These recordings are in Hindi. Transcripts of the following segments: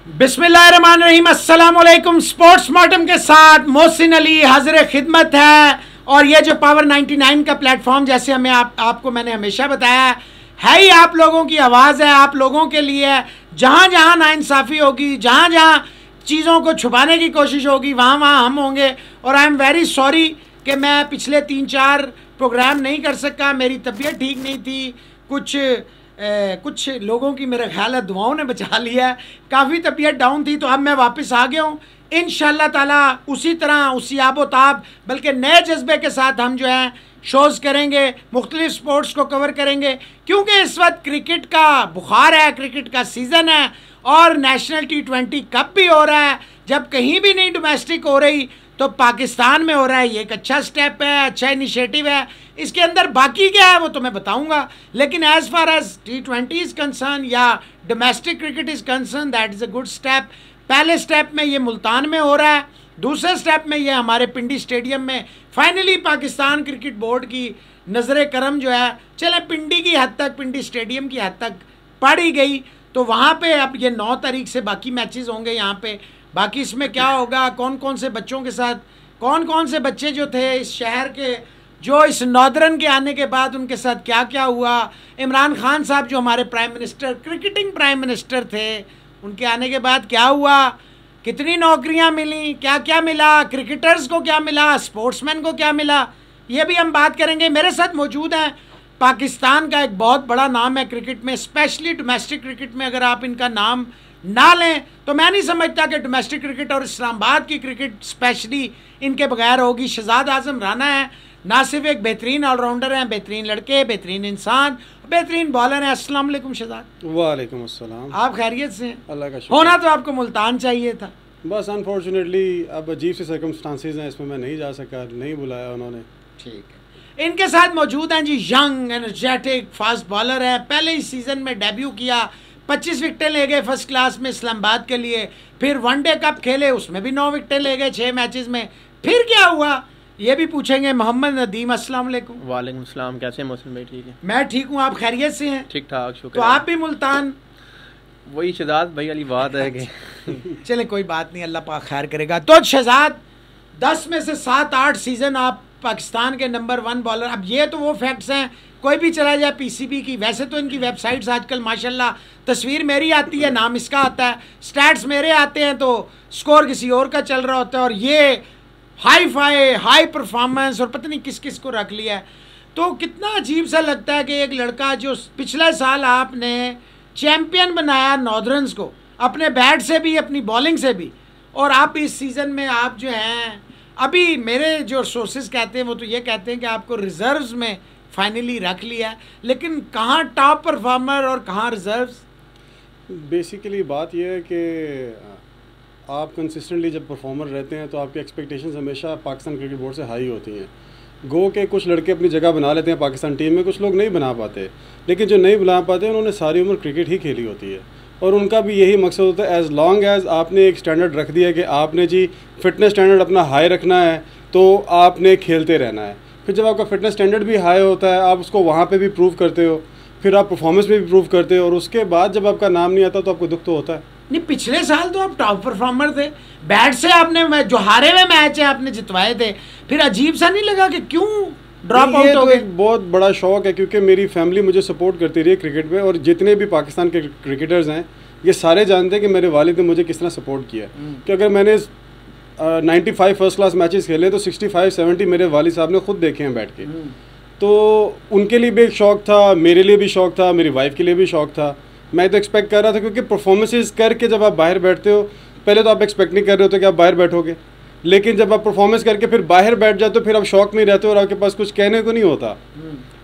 बिस्मिल्लाहिर्रहमानिर्रहीम, अस्सलाम वालेकुम। स्पोर्ट्स मॉर्टम के साथ मोहसिन अली हाजिर खिदमत है। और ये जो पावर 99 का प्लेटफॉर्म, जैसे हमें आपको मैंने हमेशा बताया है ही आप लोगों की आवाज़ है, आप लोगों के लिए है। जहाँ जहाँ नाइंसाफ़ी होगी, जहाँ जहाँ चीज़ों को छुपाने की कोशिश होगी, वहाँ वहाँ हम होंगे। और आई एम वेरी सॉरी कि मैं पिछले 3-4 प्रोग्राम नहीं कर सका, मेरी तबीयत ठीक नहीं थी। कुछ लोगों की मेरा ख्याल है दुआओं ने बचा लिया है। काफ़ी तबीयत डाउन थी, तो अब मैं वापस आ गया हूँ। इंशाअल्लाह ताला उसी तरह, उसी आबोताब, बल्कि नए जज्बे के साथ हम जो हैं शोज़ करेंगे, मुख्तलिफ स्पोर्ट्स को कवर करेंगे। क्योंकि इस वक्त क्रिकेट का बुखार है, क्रिकेट का सीज़न है और नेशनल T20 कप भी हो रहा है। जब कहीं भी नहीं डोमेस्टिक हो रही तो पाकिस्तान में हो रहा है। ये एक अच्छा स्टेप है, अच्छा इनिशिएटिव है। इसके अंदर बाकी क्या है वो तो मैं बताऊंगा, लेकिन as far as T20 is concern या domestic cricket is concern, that is a good step. पहले स्टेप में ये मुल्तान में हो रहा है, दूसरे स्टेप में ये हमारे पिंडी स्टेडियम में फाइनली पाकिस्तान क्रिकेट बोर्ड की नज़र करम जो है, चले पिंडी की हद तक, पिंडी स्टेडियम की हद तक पड़ ही गई। तो वहाँ पे अब ये 9 तारीख से बाकी मैचेस होंगे यहाँ पे। बाकी इसमें क्या होगा, कौन कौन से बच्चों के साथ, कौन कौन से बच्चे जो थे इस शहर के, जो इस नॉर्दर्न के आने के बाद उनके साथ क्या क्या हुआ। इमरान खान साहब जो हमारे prime minister, cricketing prime minister थे, उनके आने के बाद क्या हुआ, कितनी नौकरियां मिली, क्या क्या मिला, क्रिकेटर्स को क्या मिला, स्पोर्ट्समैन को क्या मिला, ये भी हम बात करेंगे। मेरे साथ मौजूद हैं, पाकिस्तान का एक बहुत बड़ा नाम है क्रिकेट में, स्पेशली डोमेस्टिक क्रिकेट में। अगर आप इनका नाम ना लें तो मैं नहीं समझता कि डोमेस्टिक क्रिकेट और इस्लामाबाद की क्रिकेट स्पेशली इनके बगैर होगी। शहजाद आजम राना है, ना सिर्फ एक बेहतरीन ऑलराउंडर हैं, बेहतरीन लड़के, बेहतरीन इंसान, बेहतरीन बॉलर हैं। अस्सलाम वालेकुम शहजाद। वालेकुम अस्सलाम। आप खैरियत से हैं? अल्लाह का शुक्र। होना तो आपको मुल्तान चाहिए था, बस अनफॉर्चुनेटली अब अजीब से सर्कमस्टांसेस हैं, इसमें मैं नहीं जा सका, नहीं बुलाया उन्होंने। ठीक है। इनके साथ मौजूद हैं जी यंग एनर्जेटिक फास्ट बॉलर हैं, पहले इस सीज़न में डेब्यू किया, 25 विकेटें ले गए फर्स्ट क्लास में इस्लामाबाद के लिए। फिर वनडे कप खेले, उसमें भी 9 विकेटें ले गए 6 मैचेस में। फिर क्या हुआ ये भी पूछेंगे। मोहम्मद नदीम, अस्सलाम वालेकुम। वालेकुम सलाम। कैसे हैं मोहसिन भाई? ठीक है, मैं ठीक हूँ, आप खैरियत से हैं? ठीक ठाक, शुक्र। तो आप भी मुल्तान? वही शहजाद भाई वाली बात है कि चले कोई बात नहीं, अल्लाह पाक खैर करेगा। तो शहजाद 10 में से 7-8 सीज़न आप पाकिस्तान के नंबर 1 बॉलर। अब ये तो वो फैक्ट्स हैं, कोई भी चला जाए PCB की। वैसे तो इनकी वेबसाइट्स आजकल माशाल्लाह, तस्वीर मेरी आती है, नाम इसका आता है, स्टैट्स मेरे आते हैं, तो स्कोर किसी और का चल रहा होता है। और ये हाई परफॉर्मेंस और पता नहीं किस किस को रख लिया है। तो कितना अजीब सा लगता है कि एक लड़का जो पिछले साल आपने चैम्पियन बनाया नॉर्दर्न्स को, अपने बैट से भी, अपनी बॉलिंग से भी, और आप इस सीज़न में आप जो हैं, अभी मेरे जो सोर्सेज कहते हैं वो तो ये कहते हैं कि आपको रिजर्व्स में फाइनली रख लिया है। लेकिन कहाँ टॉप परफॉर्मर और कहाँ रिजर्व्स? बेसिकली बात यह है कि आप कंसिस्टेंटली जब परफॉर्मर रहते हैं तो आपकी एक्सपेक्टेशंस हमेशा पाकिस्तान क्रिकेट बोर्ड से हाई होती हैं। गो के कुछ लड़के अपनी जगह बना लेते हैं पाकिस्तान टीम में, कुछ लोग नहीं बना पाते, लेकिन जो नहीं बना पाते उन्होंने सारी उम्र क्रिकेट ही खेली होती है। और उनका भी यही मकसद होता है, एज़ लॉन्ग एज़ आपने एक स्टैंडर्ड रख दिया कि आपने जी फिटनेस स्टैंडर्ड अपना हाई रखना है, तो आपने खेलते रहना है। फिर जब आपका फिटनेस स्टैंडर्ड भी हाई होता है, आप उसको वहाँ पे भी प्रूव करते हो, फिर आप परफॉर्मेंस में भी प्रूव करते हो, और उसके बाद जब आपका नाम नहीं आता तो आपको दुख तो होता है। नहीं, पिछले साल तो आप टॉप परफॉर्मर थे, बैट से आपने जो हारे हुए मैच है आपने जितवाए थे। फिर अजीब सा नहीं लगा कि क्यों ड्रॉप आउट हो गए? एक बहुत बड़ा शौक है, क्योंकि मेरी फैमिली मुझे सपोर्ट करती रही है क्रिकेट में, और जितने भी पाकिस्तान के क्रिकेटर्स हैं ये सारे जानते हैं कि मेरे वालिद ने मुझे किस तरह सपोर्ट किया। कि अगर मैंने 95 फर्स्ट क्लास मैचेस खेले तो 65-70 मेरे वालिद साहब ने खुद देखे हैं बैठ के। तो उनके लिए भी एक शौक़ था, मेरे लिए भी शौक़ था, मेरी वाइफ के लिए भी शौक़ था। मैं तो एक्सपेक्ट कर रहा था, क्योंकि परफॉर्मेंसेस करके जब आप बाहर बैठते हो, पहले तो आप एक्सपेक्ट नहीं कर रहे होते कि आप बाहर बैठोगे, लेकिन जब आप परफॉर्मेंस करके फिर बाहर बैठ जाते हो, फिर आप शौक में रहते हो और आपके पास कुछ कहने को नहीं होता।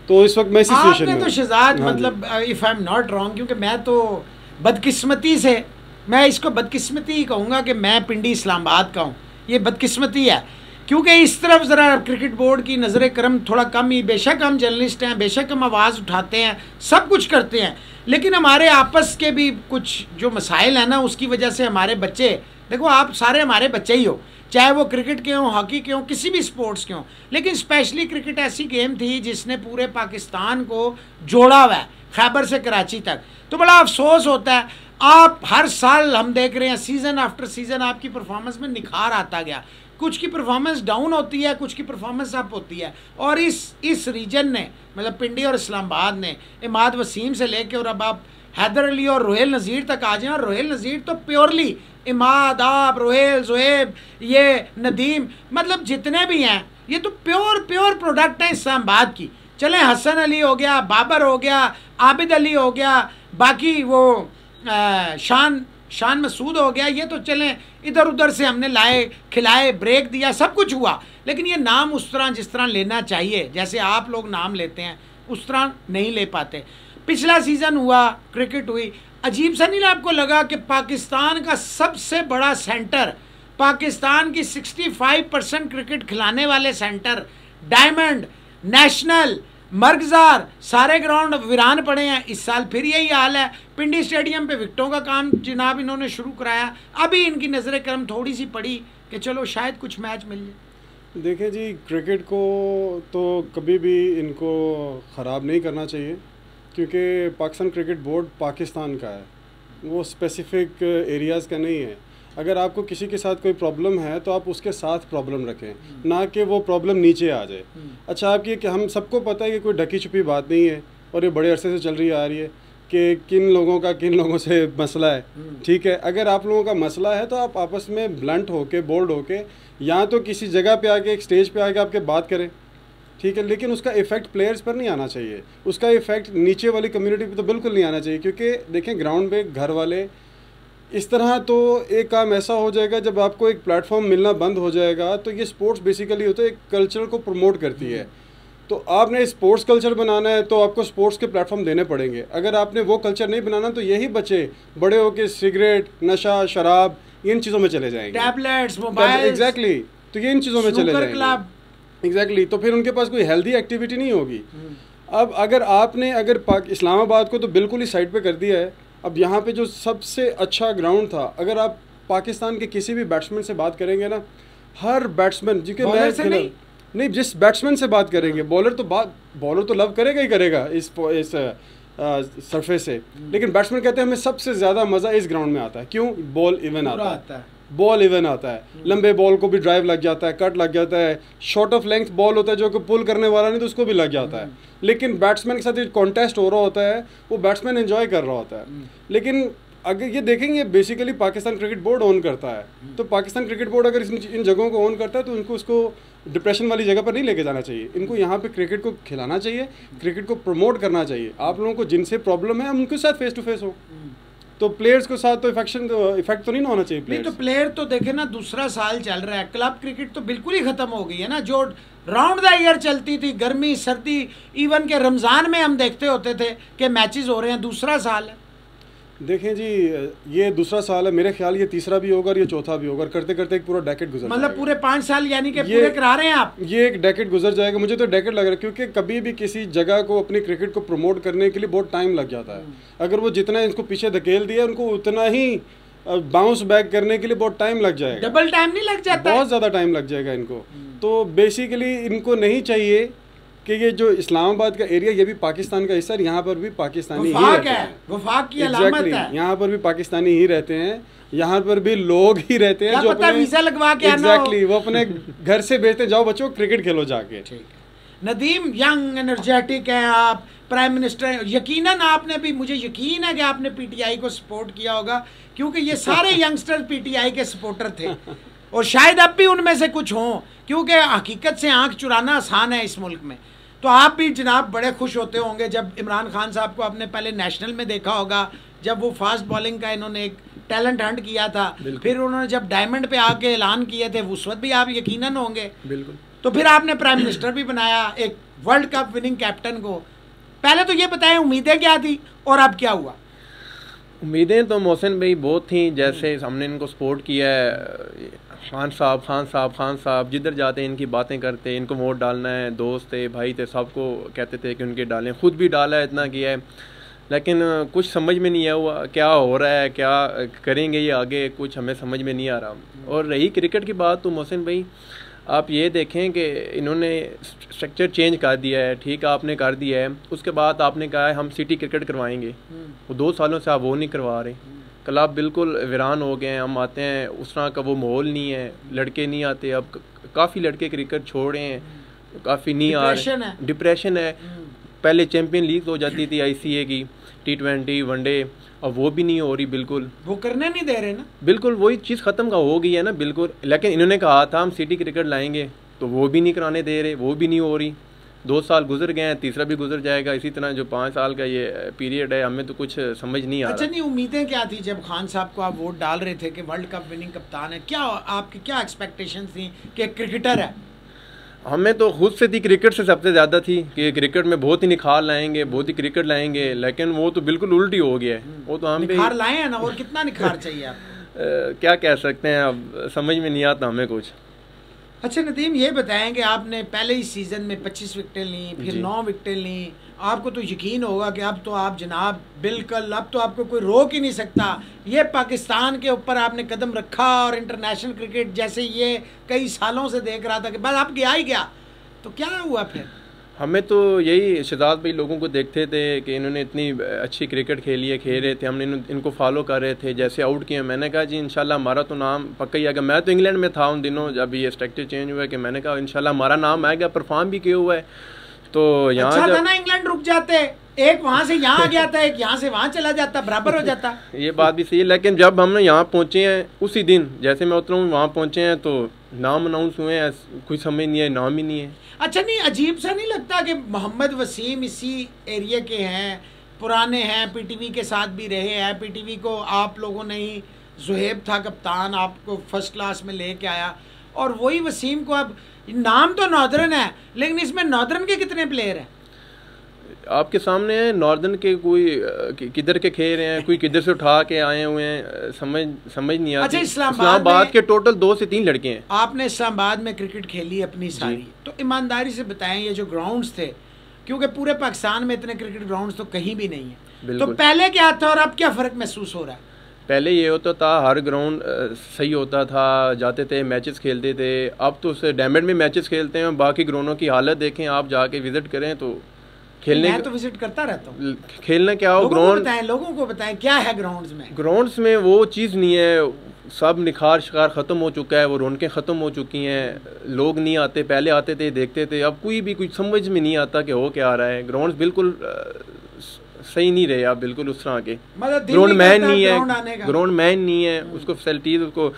तो इस वक्त मैं इसी सिचुएशन में हूं। तो शहजाद, मतलब if I am not wrong, क्योंकि मैं तो बदकिस्मती से, मैं इसको बदकिस्मती ही कहूँगा कि मैं पिंडी इस्लामाबाद का हूँ। ये बदकिस्मती है, क्योंकि इस तरफ ज़रा क्रिकेट बोर्ड की नज़र करम थोड़ा कम ही। बेशक हम जर्नलिस्ट हैं, बेशक हम आवाज़ उठाते हैं, सब कुछ करते हैं, लेकिन हमारे आपस के भी कुछ जो मसाइल हैं ना, उसकी वजह से हमारे बच्चे, देखो आप सारे हमारे बच्चे ही हो, चाहे वो क्रिकेट के हों, हॉकी के हों, किसी भी स्पोर्ट्स के हों, लेकिन स्पेशली क्रिकेट ऐसी गेम थी जिसने पूरे पाकिस्तान को जोड़ा हुआ है, खैबर से कराची तक। तो बड़ा अफसोस होता है आप हर साल हम देख रहे हैं सीज़न आफ्टर सीज़न आपकी परफॉर्मेंस में निखार आता गया। कुछ की परफॉर्मेंस डाउन होती है, कुछ की परफॉर्मेंस अप होती है। और इस रीजन ने, मतलब पिंडी और इस्लामाबाद ने, इमाद वसीम से लेके और अब आप हैदर अली और रोहेल नज़ीर तक आ जाएं, और रोहेल नज़ीर तो प्योरली इमाद, आप, रोहेल, ज़ुएब, ये नदीम, मतलब जितने भी हैं ये तो प्योर प्रोडक्ट है इस्लामाबाद की। चलें हसन अली हो गया, बाबर हो गया, आबिद अली हो गया, बाकी वो शान मसूद हो गया, ये तो चलें इधर उधर से हमने लाए, खिलाए, ब्रेक दिया, सब कुछ हुआ। लेकिन ये नाम उस तरह जिस तरह लेना चाहिए, जैसे आप लोग नाम लेते हैं, उस तरह नहीं ले पाते। पिछला सीज़न हुआ, क्रिकेट हुई, अजीब सा नहीं आपको लगा कि पाकिस्तान का सबसे बड़ा सेंटर, पाकिस्तान की 65% क्रिकेट खिलाने वाले सेंटर, डायमंड, नेशनल, मर्गजार, सारे ग्राउंड वीरान पड़े हैं। इस साल फिर यही हाल है। पिंडी स्टेडियम पे विकेटों का काम जनाब इन्होंने शुरू कराया। अभी इनकी नज़र करम थोड़ी सी पड़ी कि चलो शायद कुछ मैच मिल जाए। देखें जी, क्रिकेट को तो कभी भी इनको ख़राब नहीं करना चाहिए, क्योंकि पाकिस्तान क्रिकेट बोर्ड पाकिस्तान का है, वो स्पेसिफ़िक एरियाज़ का नहीं है। अगर आपको किसी के साथ कोई प्रॉब्लम है तो आप उसके साथ प्रॉब्लम रखें, ना कि वो प्रॉब्लम नीचे आ जाए। अच्छा, आप ये कि हम सबको पता है कि कोई ढकी छुपी बात नहीं है, और ये बड़े अरसे से चल रही आ रही है कि किन लोगों से मसला है। ठीक है, अगर आप लोगों का मसला है तो आप आपस में ब्लंट होके, बोल्ड होके, या तो किसी जगह पे आके, एक स्टेज पे आके आपके बात करें, ठीक है, लेकिन उसका इफ़ेक्ट प्लेयर्स पर नहीं आना चाहिए, उसका इफ़ेक्ट नीचे वाली कम्युनिटी पे तो बिल्कुल नहीं आना चाहिए। क्योंकि देखें, ग्राउंड पे घर वाले इस तरह, तो एक काम ऐसा हो जाएगा, जब आपको एक प्लेटफॉर्म मिलना बंद हो जाएगा, तो ये स्पोर्ट्स बेसिकली होता है, एक कल्चर को प्रमोट करती है। तो आपने स्पोर्ट्स कल्चर बनाना है तो आपको स्पोर्ट्स के प्लेटफॉर्म देने पड़ेंगे। अगर आपने वो कल्चर नहीं बनाना तो यही बच्चे बड़े होकर सिगरेट, नशा, शराब, इन चीज़ों में चले जाएंगे, टैबलेट्स, मोबाइल, एग्जैक्टली, तो ये इन चीज़ों में चले जाएंगे, एग्जैक्टली। तो फिर उनके पास कोई हेल्दी एक्टिविटी नहीं होगी। अब अगर आपने इस्लामाबाद को तो बिल्कुल ही साइड पे कर दिया है। अब यहाँ पे जो सबसे अच्छा ग्राउंड था, अगर आप पाकिस्तान के किसी भी बैट्समैन से बात करेंगे ना, हर बैट्समैन जिसके नहीं जिस बैट्समैन से बात करेंगे, बॉलर तो लव करेगा ही करेगा इस सरफेस से, लेकिन बैट्समैन कहते हैं हमें सबसे ज़्यादा मज़ा इस ग्राउंड में आता है। क्यों? बॉल इवन आता है, बॉल इवन आता है, लंबे बॉल को भी ड्राइव लग जाता है, कट लग जाता है, शॉर्ट ऑफ लेंथ बॉल होता है जो कि पुल करने वाला नहीं तो उसको भी लग जाता है। लेकिन बैट्समैन के साथ जो कॉन्टेस्ट हो रहा होता है वो बैट्समैन एंजॉय कर रहा होता है। लेकिन अगर ये देखेंगे, basically Pakistan cricket board own करता है, तो पाकिस्तान क्रिकेट बोर्ड अगर इन जगहों को ओन करता है तो इनको उसको डिप्रेशन वाली जगह पर नहीं लेके जाना चाहिए। इनको यहाँ पे क्रिकेट को खिलाना चाहिए, क्रिकेट को प्रमोट करना चाहिए। आप लोगों को जिनसे प्रॉब्लम है उनके साथ फेस टू फेस हो, तो प्लेयर्स के साथ तो इफेक्ट तो नहीं होना चाहिए। नहीं तो प्लेयर तो देखे ना, दूसरा साल चल रहा है, क्लब क्रिकेट तो बिल्कुल ही खत्म हो गई है ना। जो राउंड द ईयर चलती थी, गर्मी, सर्दी, इवन के रमज़ान में हम देखते होते थे कि मैचेस हो रहे हैं, दूसरा साल है। देखें जी, ये दूसरा साल है, मेरे ख्याल ये तीसरा भी होगा और ये चौथा भी होगा, करते करते एक पूरा डेकेड गुजर जाएगा। मतलब पूरे 5 साल यानी कि पूरे करा रहे हैं आप। ये एक डेकेड गुजर जाएगा, मुझे तो डेकेड लग रहा है, क्योंकि कभी भी किसी जगह को अपनी क्रिकेट को प्रमोट करने के लिए बहुत टाइम लग जाता है। अगर वो जितना इसको पीछे धकेल दिया, उनको उतना ही बाउंस बैक करने के लिए बहुत टाइम लग जाएगा। डबल टाइम नहीं लग जाता? बहुत ज़्यादा टाइम लग जाएगा इनको। तो बेसिकली इनको नहीं चाहिए कि ये जो इस्लामाबाद का एरिया, ये भी पाकिस्तान का हिस्सा है, यहाँ पर भी पाकिस्तानी ही रहते हैं, वफाक की अलामत है। यहाँ पर भी पाकिस्तानी ही रहते हैं, यहाँ पर भी लोग ही रहते हैं जो अपने वीजा लगवा के एग्जैक्टली वो अपने घर से भेजते, जाओ बच्चों क्रिकेट खेलो जाके। नदीम, यंग एनर्जेटिक हैं आप, प्राइम मिनिस्टर, यकीनन आपने भी, मुझे यकीन है कि आपने पीटीआई को सपोर्ट किया होगा, क्योंकि ये सारे यंगस्टर पीटीआई के सपोर्टर थे और शायद अब भी उनमें से कुछ हों, क्योंकि हकीकत से आंख चुराना आसान है इस मुल्क में। तो आप भी जनाब बड़े खुश होते होंगे जब इमरान खान साहब को आपने पहले नेशनल में देखा होगा, जब वो फास्ट बॉलिंग का इन्होंने एक टैलेंट हंट किया था, फिर उन्होंने जब डायमंड पे आके ऐलान किए थे, उस वक्त भी आप यकीनन होंगे। बिल्कुल। तो फिर आपने प्राइम मिनिस्टर भी बनाया, एक वर्ल्ड कप विनिंग कैप्टन को। पहले तो ये बताएं उम्मीदें क्या थी और अब क्या हुआ? उम्मीदें तो मोहसिन भाई बहुत थी, जैसे हमने इनको सपोर्ट किया है, खान साहब जिधर जाते हैं इनकी बातें करते, इनको वोट डालना है, दोस्त थे, भाई थे, सबको कहते थे कि उनके डालें, खुद भी डाला है, इतना किया है, लेकिन कुछ समझ में नहीं आया हुआ क्या हो रहा है, क्या करेंगे ये आगे, कुछ हमें समझ में नहीं आ रहा। और रही क्रिकेट की बात, तो मोहसिन भाई आप ये देखें कि इन्होंने स्ट्रक्चर चेंज कर दिया है, ठीक आपने कर दिया है, उसके बाद आपने कहा है हम सिटी क्रिकेट करवाएंगे, वो 2 सालों से आप वो नहीं करवा रहे, क्लब बिल्कुल वीरान हो गए हैं। हम आते हैं उस तरह का वो माहौल नहीं है, लड़के नहीं आते। अब काफ़ी लड़के क्रिकेट छोड़ रहे हैं, काफ़ी नहीं आ रहे, डिप्रेशन है। पहले चैम्पियन लीग हो जाती थी ICA की, T20 वनडे, अब वो भी नहीं हो रही बिल्कुल, वो करने नहीं दे रहे ना, बिल्कुल वही चीज़ ख़त्म का हो गई है ना बिल्कुल। लेकिन इन्होंने कहा था हम सिटी क्रिकेट लाएंगे, तो वो भी नहीं कराने दे रहे, वो भी नहीं हो रही। 2 साल गुजर गए हैं, तीसरा भी गुजर जाएगा। इसी तरह जो 5 साल का ये पीरियड है, हमें तो कुछ समझ नहीं आ रहा। अच्छा, नहीं उम्मीदें क्या थी जब खान साहब को आप वोट डाल रहे थे कि वर्ल्ड कप विनिंग कप्तान है? क्या आपकी क्या एक्सपेक्टेशन थी कि क्रिकेटर है? हमें तो खुद से थी, क्रिकेट से सबसे ज़्यादा थी कि क्रिकेट में बहुत ही निखार लाएंगे, बहुत ही क्रिकेट लाएंगे। लेकिन वो तो बिल्कुल उल्टी हो गया है। वो तो हम निखार लाए हैं ना, और कितना निखार चाहिए आप? क्या कह सकते हैं, अब समझ में नहीं आता हमें कुछ। अच्छा नदीम, ये बताएं कि आपने पहले ही सीज़न में 25 विकेटें ली, फिर 9 विकेटें ली। आपको तो यकीन होगा कि अब तो आप जनाब बिल्कुल, अब तो आपको कोई रोक ही नहीं सकता। ये पाकिस्तान के ऊपर आपने कदम रखा और इंटरनेशनल क्रिकेट जैसे ये कई सालों से देख रहा था कि बस आप गया ही गया, तो क्या हुआ फिर? हमें तो यही शहजाद भाई लोगों को देखते थे कि इन्होंने इतनी अच्छी क्रिकेट खेली है, खेल रहे थे, हमने इनको फॉलो कर रहे थे। जैसे आउट किए, मैंने कहा जी इंशाल्लाह हमारा तो नाम पक्का ही आएगा। मैं तो इंग्लैंड में था उन दिनों जब ये स्ट्रक्चर चेंज हुआ है, कि मैंने कहा इंशाल्लाह हमारा नाम आएगा। परफॉर्म भी किया हुआ है। तो यहाँ अच्छा था ना, इंग्लैंड रुक जाते, एक वहाँ से यहाँ आ गया था, एक यहाँ से वहाँ चला जाता, बराबर हो जाता। ये बात भी सही है। लेकिन जब हम यहाँ पहुँचे हैं, उसी दिन जैसे मैं उतरा हूँ वहाँ पहुँचे हैं, तो नाम अनाउंस हुए हैं, कुछ समझ नहीं है, नाम ही नहीं है। अच्छा, नहीं अजीब सा नहीं लगता कि मोहम्मद वसीम इसी एरिया के हैं, पुराने हैं, PTV के साथ भी रहे हैं, PTV को आप लोगों ने ही, जुहेब था कप्तान, आपको फर्स्ट क्लास में लेके आया, और वही वसीम को अब, नाम तो नॉर्दर्न है लेकिन इसमें नॉर्दर्न के कितने प्लेयर हैं? आपके सामने है, नॉर्दर्न के कोई किधर के खेल रहे हैं, कोई किधर से उठा के आए हुए हैं, समझ नहीं आती। अच्छा, इस्लामाबाद के टोटल 2 से 3 लड़के हैं। आपने इस्लामाबाद में क्रिकेट खेली अपनी सारी, तो ईमानदारी से बताएं ये जो ग्राउंड्स थे, क्योंकि पूरे पाकिस्तान में इतने क्रिकेट ग्राउंड्स तो कहीं भी नहीं है, तो पहले क्या था और अब क्या फ़र्क महसूस हो रहा है? पहले ये होता था हर ग्राउंड सही होता था, जाते थे मैचेस खेलते थे। अब तो उसे डैमेज में मैचेस खेलते हैं। बाकी ग्राउंडों की हालत देखें, आप जाके विजिट करें तो खेलने, मैं तो विजिट करता रहता हूँ। खेलना क्या हो, ग्राउंड लोगों को बताएं क्या है ग्राउंड्स में? ग्राउंड्स में वो चीज़ नहीं है, सब निखार शिकार ख़त्म हो चुका है, वो रौनकें ख़त्म हो चुकी हैं। लोग नहीं आते, पहले आते थे देखते थे, अब कोई भी कुछ समझ में नहीं आता कि हो क्या रहा है। ग्राउंड्स बिल्कुल सही नहीं रहे आप, बिल्कुल उस तरह के। ग्राउंड मैन नहीं है, ग्राउंड मैन नहीं है, उसको फैसिलिटीज़ उसको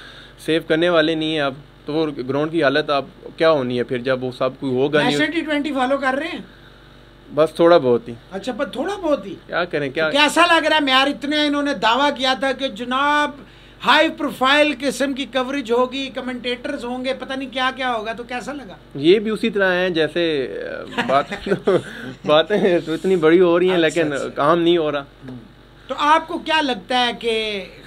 सेव करने वाले नहीं है। अब तो वो ग्राउंड की हालत अब क्या होनी है फिर, जब वो सब कोई होगा नहीं। T20 फॉलो कर रहे हैं? बस थोड़ा बहुत ही। अच्छा, पर थोड़ा बहुत ही क्या करें, क्या तो कैसा लग रहा है यार? इतने इन्होंने दावा किया था कि जनाब हाई प्रोफाइल किस्म की कवरेज होगी, कमेंटेटर्स होंगे, पता नहीं क्या क्या होगा, तो कैसा लगा? ये भी उसी तरह है जैसे बातें तो इतनी बड़ी हो रही हैं, लेकिन काम नहीं हो रहा। तो आपको क्या लगता है कि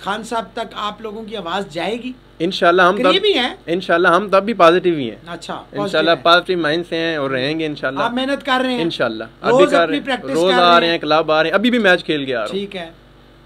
खान साहब तक आप लोगों की आवाज़ जाएगी? इंशाल्लाह हम तब भी हैं, इंशाल्लाह हम तब भी पॉजिटिव ही हैं। अच्छा, इंशाल्लाह पॉजिटिव माइंड से हैं और रहेंगे इंशाल्लाह। आप मेहनत कर रहे हैं इंशाल्लाह, अभी कर रहे हैं, रोज आ रहे हैं, क्लब आ रहे हैं, अभी भी मैच खेल के आ रहा हूं। ठीक है,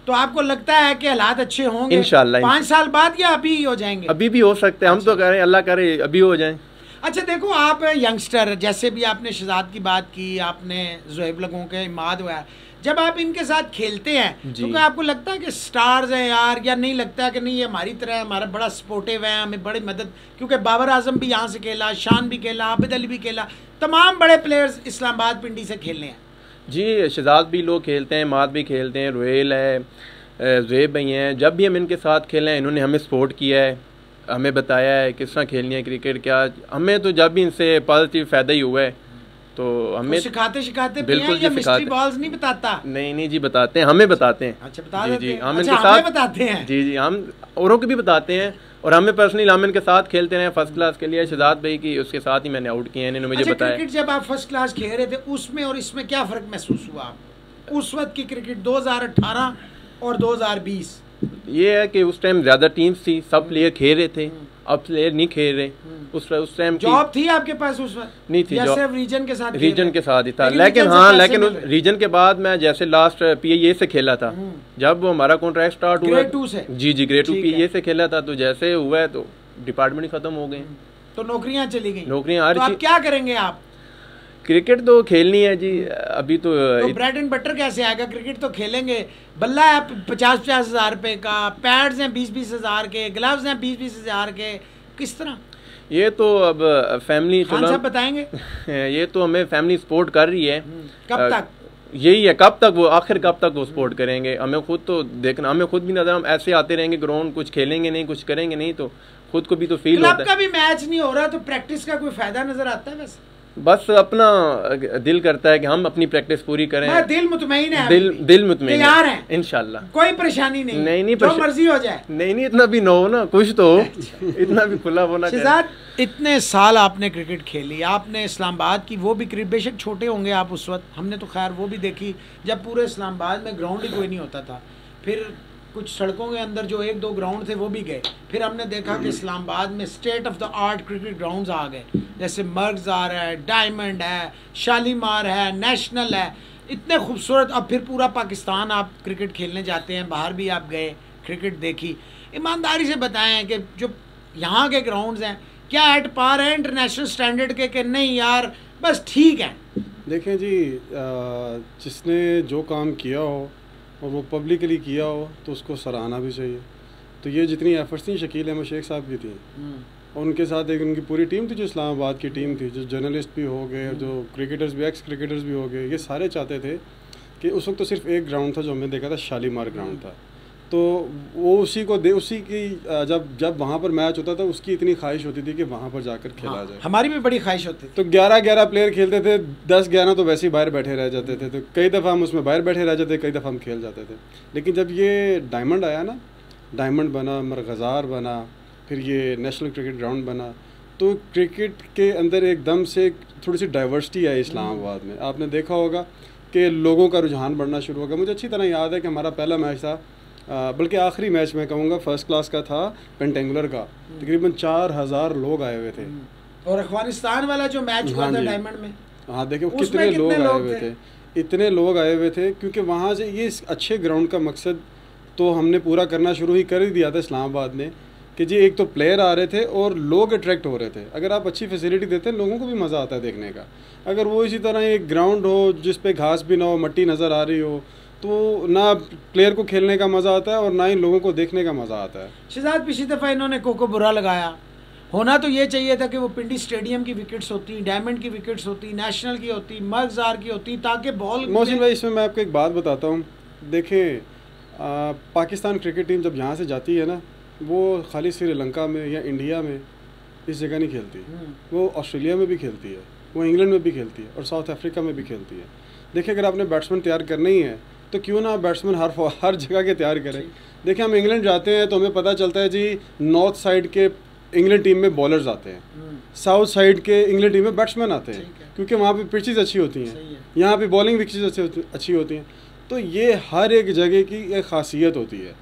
तो आपको लगता है कि हालात अच्छे होंगे इंशाल्लाह? 5 साल बाद या अभी हो जाएंगे? अभी भी हो सकते हैं, हम तो कह रहे हैं अल्लाह करे अभी हो जाए। अच्छा देखो, आप यंगस्टर, जैसे भी आपने शहजाद की बात की, आपने जुहैब लोगों के इमाद हुआ, जब आप इनके साथ खेलते हैं तो क्या आपको लगता है कि स्टार्स हैं यार, या नहीं लगता है कि नहीं ये हमारी तरह है, हमारा बड़ा सपोर्टिव है, हमें बड़ी मदद, क्योंकि बाबर आजम भी यहाँ से खेला, शान भी खेला, आबिद अली भी खेला, तमाम बड़े प्लेयर्स इस्लामाबाद पिंडी से खेलने हैं। जी, शहजाद भी लोग खेलते हैं, माद भी खेलते हैं, रोहेल है, ज़ुहैब भाई हैं। जब भी हम इनके साथ खेले हैं, इन्होंने हमें सपोर्ट किया है, हमें बताया है किस तरह खेलनी है क्रिकेट। क्या हमें तो जब भी इनसे पॉजिटिव फ़ायदा ही हुआ है, तो हमें सिखाते बिल्कुल जी, मिस्ट्री बॉल्स नहीं बताता? नहीं जी, बताते हैं, हमें बताते हैं। अच्छा, बता देते हैं। हम इनके साथ बताते हैं। जी, हम औरों को भी बताते हैं, और हमें पर्सनली हम इनके साथ खेलते रहे फर्स्ट क्लास के लिए। शहजाद भाई की उसके साथ ही मैंने आउट किए हैं, इन्होंने मुझे बताया। क्रिकेट जब आप फर्स्ट क्लास खेल रहे थे, उसमें और इसमें क्या फ़र्क महसूस हुआ आपको? उस वक्त की क्रिकेट 2018 और 2020, ये है कि उस टाइम ज़्यादा टीम्स थी, सब प्लेयर खेल रहे थे, अब प्लेयर नहीं खेल रहे। उस टाइम जॉब थी आपके पास उस वक्त? नहीं थी, या सिर्फ रीजन के साथ? रीजन के साथ ही था, लेकिन हाँ, लेकिन उस रीजन के बाद मैं जैसे लास्ट PIA से खेला था, जब हमारा कॉन्ट्रैक्ट स्टार्ट हुआ ग्रेड 2 से। जी, ग्रेड 2 PIA से खेला था, तो जैसे हुआ है तो डिपार्टमेंट खत्म हो गए, तो नौकरियां चली गई। नौकरियां तो आप क्या करेंगे? आप क्रिकेट तो खेलनी है जी अभी तो ब्रेड एंड बटर कैसे आएगा? क्रिकेट तो खेलेंगे, बल्ला है 50-50 हज़ार रुपए का, पैड्स हैं 20-20 हज़ार के, ग्लव्स हैं 20-20 हज़ार के, किस तरह? ये तो अब फैमिली खान साहब बताएंगे। ये तो हमें फैमिली सपोर्ट कर रही है। कब तक? यही है, कब तक वो आखिर कब तक वो सपोर्ट करेंगे? हमें खुद तो देखना, हमें खुद भी नजर, हम ऐसे आते रहेंगे ग्राउंड, कुछ खेलेंगे नहीं, कुछ करेंगे नहीं, तो खुद को भी तो फील होता है। क्लब का भी मैच नहीं हो रहा तो प्रैक्टिस का कोई फायदा नजर आता है? बस अपना दिल करता है कि हम अपनी प्रैक्टिस पूरी करें। दिल मुतमईन है, दिल मुतमईन तैयार है इंशाल्लाह, कोई परेशानी नहीं। नहीं जो मर्जी हो जाए। नहीं इतना भी ना हो ना, कुछ तो हो। इतना भी खुला होना चाहिए। इतने साल आपने क्रिकेट खेली, आपने इस्लामाबाद की वो भी क्रिकेट, बेशक छोटे होंगे आप उस वक्त, हमने तो खैर वो भी देखी जब पूरे इस्लामाबाद में ग्राउंड ही कोई नहीं होता था, फिर कुछ सड़कों के अंदर जो 1-2 ग्राउंड थे वो भी गए, फिर हमने देखा कि इस्लामाबाद में state of the art cricket grounds आ गए, जैसे मर्गज़ार है, डायमंड है, शालीमार है, नेशनल है, इतने खूबसूरत। अब फिर पूरा पाकिस्तान आप क्रिकेट खेलने जाते हैं, बाहर भी आप गए, क्रिकेट देखी। ईमानदारी से बताएं कि जो यहाँ के ग्राउंड्स हैं क्या एट पार है इंटरनेशनल स्टैंडर्ड के, कि नहीं यार बस ठीक है? देखें जी, जिसने जो काम किया हो और वो पब्लिकली किया हो तो उसको सराहना भी चाहिए। तो ये जितनी एफर्ट्स थी शकील अहमद शेख साहब की थी, और उनके साथ एक उनकी पूरी टीम थी, जो इस्लामाबाद की टीम थी, जो जर्नलिस्ट भी हो गए, जो क्रिकेटर्स भी, एक्स क्रिकेटर्स भी हो गए, ये सारे चाहते थे कि उस वक्त तो सिर्फ एक ग्राउंड था जो हमने देखा था, शालीमार ग्राउंड था, तो वो उसी की जब वहाँ पर मैच होता था उसकी इतनी ख्वाहिश होती थी कि वहाँ पर जाकर खेला जाए। हमारी भी बड़ी ख्वाहिश होती थी। तो 11-11 प्लेयर खेलते थे, 10-11 तो वैसे ही बाहर बैठे रह जाते थे, तो कई दफ़ा हम उसमें बाहर बैठे रह जाते, कई दफ़ा हम खेल जाते थे। लेकिन जब ये डायमंड आया ना, डायमंड बना, मरगज़ार बना, फिर ये नेशनल क्रिकेट ग्राउंड बना, तो क्रिकेट के अंदर एकदम से थोड़ी सी डाइवर्सिटी आई इस्लामाबाद में। आपने देखा होगा कि लोगों का रुझान बढ़ना शुरू हो गया। मुझे अच्छी तरह याद है कि हमारा पहला मैच था, बल्कि आखिरी मैच मैं कहूँगा फर्स्ट क्लास का था, पेंटेंगुलर का, तकरीबन 4000 लोग आए हुए थे। और अफगानिस्तान वाला जो मैच हुआ था डायमंड में, हाँ देखिए कितने लोग आए हुए थे, इतने लोग आए हुए थे, क्योंकि वहाँ से ये अच्छे ग्राउंड का मकसद तो हमने पूरा करना शुरू ही कर ही दिया था इस्लामाबाद ने, कि जी एक तो प्लेयर आ रहे थे और लोग अट्रैक्ट हो रहे थे। अगर आप अच्छी फैसिलिटी देते हैं लोगों को भी मज़ा आता है देखने का। अगर वो इसी तरह एक ग्राउंड हो जिस पे घास भी ना हो, मट्टी नज़र आ रही हो, तो ना प्लेयर को खेलने का मज़ा आता है और ना ही लोगों को देखने का मज़ा आता है। शहजाद पिछली दफ़ा इन्होंने कोको बुरा लगाया, होना तो ये चाहिए था कि वो पिंडी स्टेडियम की विकेट्स होती, डायमंड की विकेट्स होती, नेशनल की होती, मर्गज़ार की होती, ताकि बॉल। मोहसिन भाई इसमें मैं आपको एक बात बताता हूँ, देखें पाकिस्तान क्रिकेट टीम जब यहाँ से जाती है ना, वो खाली श्रीलंका में या इंडिया में इस जगह नहीं खेलती, वो ऑस्ट्रेलिया में भी खेलती है, वो इंग्लैंड में भी खेलती है और साउथ अफ्रीका में भी खेलती है। देखिए अगर आपने बैट्समैन तैयार करना ही है तो क्यों ना बैट्समैन हर जगह के तैयार करें। देखिए हम इंग्लैंड जाते हैं तो हमें पता चलता है जी नॉर्थ साइड के इंग्लैंड टीम में बॉलर्स आते हैं, साउथ साइड के इंग्लैंड टीम में बैट्समैन आते हैं, क्योंकि वहाँ पे पिचेस अच्छी होती हैं, यहाँ पे बॉलिंग पिचेस अच्छी होती हैं। तो ये हर एक जगह की एक खासियत होती है।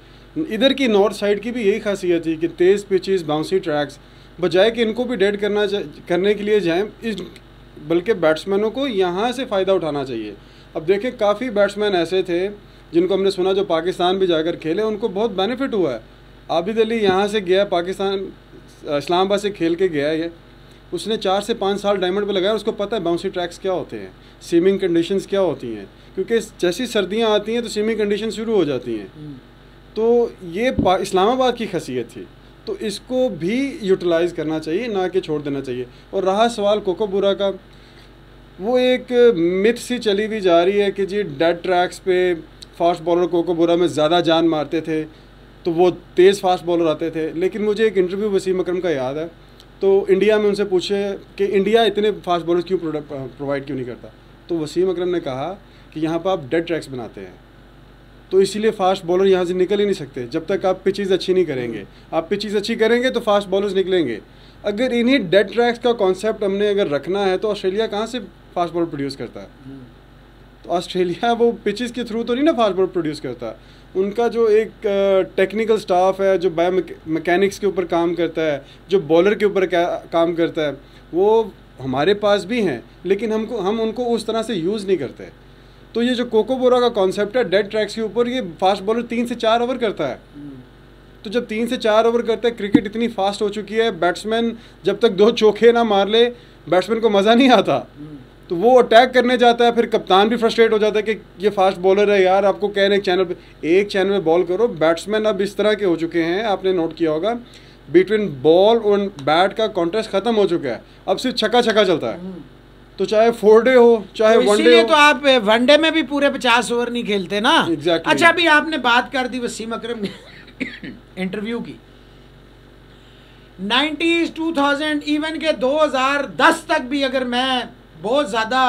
इधर की नॉर्थ साइड की भी यही खासियत थी कि तेज़ पिचेस, बाउंसी ट्रैक्स, बजाय कि इनको भी डेड करने के लिए जाएँ, बल्कि बैट्समैनों को यहाँ से फ़ायदा उठाना चाहिए। अब देखें काफ़ी बैट्समैन ऐसे थे जिनको हमने सुना जो पाकिस्तान भी जाकर खेले, उनको बहुत बेनिफिट हुआ है। आबिद अली यहाँ से गया पाकिस्तान, इस्लामाबाद से खेल के गया है, उसने 4 से 5 साल डायमंड पे लगाया, उसको पता है बाउंसी ट्रैक्स क्या होते हैं, सीमिंग कंडीशंस क्या होती हैं, क्योंकि जैसी सर्दियाँ आती हैं तो सीमिंग कंडीशन शुरू हो जाती हैं। तो ये इस्लामाबाद की खासियत थी, तो इसको भी यूटिलाइज़ करना चाहिए, ना कि छोड़ देना चाहिए। और रहा सवाल कोकोबुरा का, वो एक मिथ सी चली भी जा रही है कि जी डेड ट्रैक्स पे फास्ट बॉलर कोकोबुरा में ज़्यादा जान मारते थे, तो वो तेज़ फास्ट बॉलर आते थे। लेकिन मुझे एक इंटरव्यू वसीम अकरम का याद है, तो इंडिया में उनसे पूछे कि इंडिया इतने फास्ट बॉलर्स क्यों प्रोवाइड क्यों नहीं करता, तो वसीम अकरम ने कहा कि यहाँ पर आप डेड ट्रैक्स बनाते हैं, तो इसीलिए फास्ट बॉलर यहाँ से निकल ही नहीं सकते जब तक आप पिचेस अच्छी नहीं करेंगे। आप पिचेस अच्छी करेंगे तो फास्ट बॉलर्स निकलेंगे। अगर इन्हीं डेड ट्रैक्स का कॉन्सेप्ट हमने अगर रखना है तो ऑस्ट्रेलिया कहाँ से फास्ट बॉलर प्रोड्यूस करता है? तो ऑस्ट्रेलिया वो पिचेस के थ्रू तो नहीं ना फास्ट बॉलर प्रोड्यूस करता। उनका जो एक टेक्निकल स्टाफ है, जो मैकेनिक्स के ऊपर काम करता है, जो बॉलर के ऊपर काम करता है, वो हमारे पास भी हैं, लेकिन हम उनको उस तरह से यूज़ नहीं करते। तो ये जो कोकोबोरा का कॉन्सेप्ट है डेड ट्रैक्स के ऊपर, ये फास्ट बॉलर 3 से 4 ओवर करता है। तो जब 3 से 4 ओवर करता है, क्रिकेट इतनी फास्ट हो चुकी है, बैट्समैन जब तक 2 चौके ना मार ले बैट्समैन को मज़ा नहीं आता। तो वो अटैक करने जाता है, फिर कप्तान भी फ्रस्ट्रेट हो जाता है कि ये फास्ट बॉलर है यार, आपको कह रहे हैं एक चैनल पे बॉल करो। बैट्समैन अब इस तरह के हो चुके हैं, आपने नोट किया होगा, बिटवीन बॉल और बैट का कॉन्टेस्ट खत्म हो चुका है, अब सिर्फ छक्का चलता है। तो चाहे 4 डे हो चाहे तो 1 डे हो, तो आप वनडे में भी पूरे 50 ओवर नहीं खेलते ना। Exactly. अच्छा, अभी आपने बात कर दी वसीम अकरम इंटरव्यू की, 90s 2000 इवन के 2010 तक भी अगर मैं बहुत ज़्यादा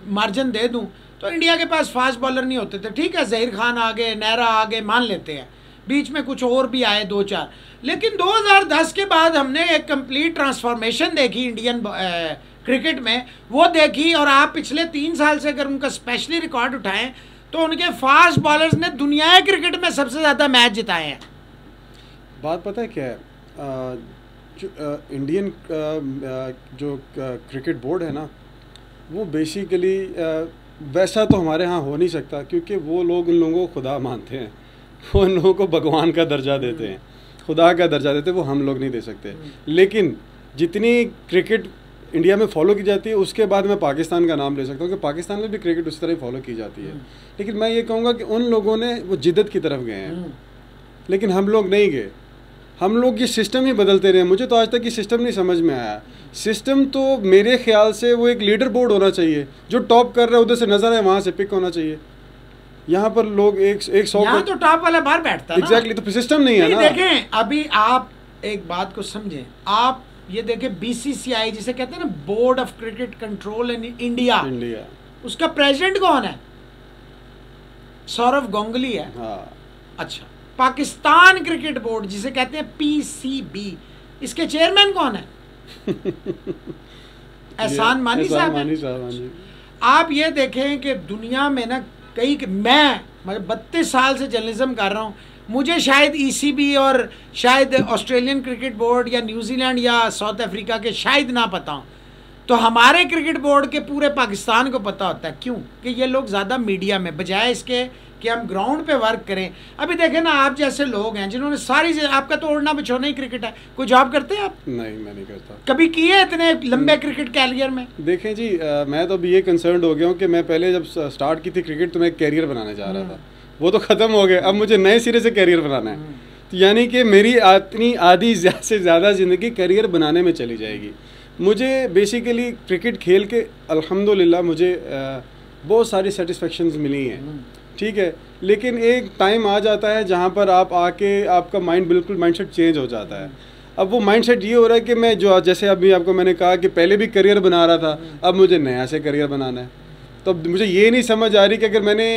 मार्जिन दे दूं तो इंडिया के पास फास्ट बॉलर नहीं होते थे। ठीक है, जहीर खान आ गए, नेहरा आ गए, मान लेते हैं, बीच में कुछ और भी आए 2-4, लेकिन 2010 के बाद हमने एक कंप्लीट ट्रांसफॉर्मेशन देखी इंडियन क्रिकेट में, वो देखी। और आप पिछले 3 साल से अगर उनका स्पेशली रिकॉर्ड उठाएं तो उनके फास्ट बॉलर्स ने दुनिया क्रिकेट में सबसे ज़्यादा मैच जिताए हैं। बात पता है क्या है, इंडियन जो क्रिकेट बोर्ड है ना, वो बेसिकली वैसा तो हमारे यहाँ हो नहीं सकता, क्योंकि वो लोग उन लोगों को खुदा मानते हैं, वो उन लोगों को भगवान का दर्जा देते हैं, खुदा का दर्जा देते हैं, वो हम लोग नहीं दे सकते। लेकिन जितनी क्रिकेट इंडिया में फॉलो की जाती है, उसके बाद मैं पाकिस्तान का नाम ले सकता हूँ कि पाकिस्तान में भी क्रिकेट उस तरह ही फॉलो की जाती है। लेकिन मैं ये कहूँगा कि उन लोगों ने वो जिद्दत की तरफ गए हैं, लेकिन हम लोग नहीं गए। हम लोग ये सिस्टम ही बदलते रहे। मुझे तो आज तक ये सिस्टम नहीं समझ में आया। सिस्टम तो मेरे ख्याल से वो एक लीडर बोर्ड होना चाहिए, जो टॉप कर रहा है उधर से नजर है वहाँ से पिक होना चाहिए। यहाँ पर लोग एक 100 यहाँ तो टॉप वाला बाहर बैठता है। एग्जैक्टली, तो सिस्टम नहीं है ना। देखें, अभी आप एक बात को समझें, आप ये देखें BCCI जिसे कहते हैं ना, board of cricket control in India, उसका प्रेसिडेंट कौन है? सौरव गांगुली है। हाँ। अच्छा, पाकिस्तान क्रिकेट बोर्ड जिसे कहते हैं PCB, इसके चेयरमैन कौन है? एहसान मानी साहब है। आप ये देखें कि दुनिया में ना मैं 32 साल से जर्नलिज्म कर रहा हूँ, मुझे शायद ECB और शायद ऑस्ट्रेलियन क्रिकेट बोर्ड या न्यूजीलैंड या साउथ अफ्रीका के शायद ना पता हो, तो हमारे क्रिकेट बोर्ड के पूरे पाकिस्तान को पता होता है। क्यों? कि ये लोग ज़्यादा मीडिया में, बजाय इसके कि हम ग्राउंड पे वर्क करें। अभी देखें ना, आप जैसे लोग हैं जिन्होंने सारी, आपका तो ओढ़ना बिछोना ही क्रिकेट है। कोई जॉब करते हैं आप? नहीं, मैं नहीं करता। कभी किए इतने लंबे क्रिकेट कैरियर में? देखें जी, मैं तो अभी ये कंसर्न हो गया हूँ कि मैं पहले जब स्टार्ट की थी क्रिकेट तो मैं एक कैरियर बनाने जा रहा था, वो तो ख़त्म हो गया। अब मुझे नए सिरे से कैरियर बनाना है, तो यानी कि मेरी इतनी आधी से ज़्यादा ज़िंदगी कैरियर बनाने में चली जाएगी। मुझे बेसिकली क्रिकेट खेल के अल्हम्दुलिल्लाह मुझे बहुत सारी सेटिस्फेक्शंस मिली हैं, ठीक है। लेकिन एक टाइम आ जाता है जहाँ पर आप आके आपका बिल्कुल माइंडसेट चेंज हो जाता है। अब वो माइंडसेट ये हो रहा है कि मैं जो जैसे अभी आपको मैंने कहा कि पहले भी करियर बना रहा था, अब मुझे नया से करियर बनाना है। तो मुझे ये नहीं समझ आ रही कि अगर मैंने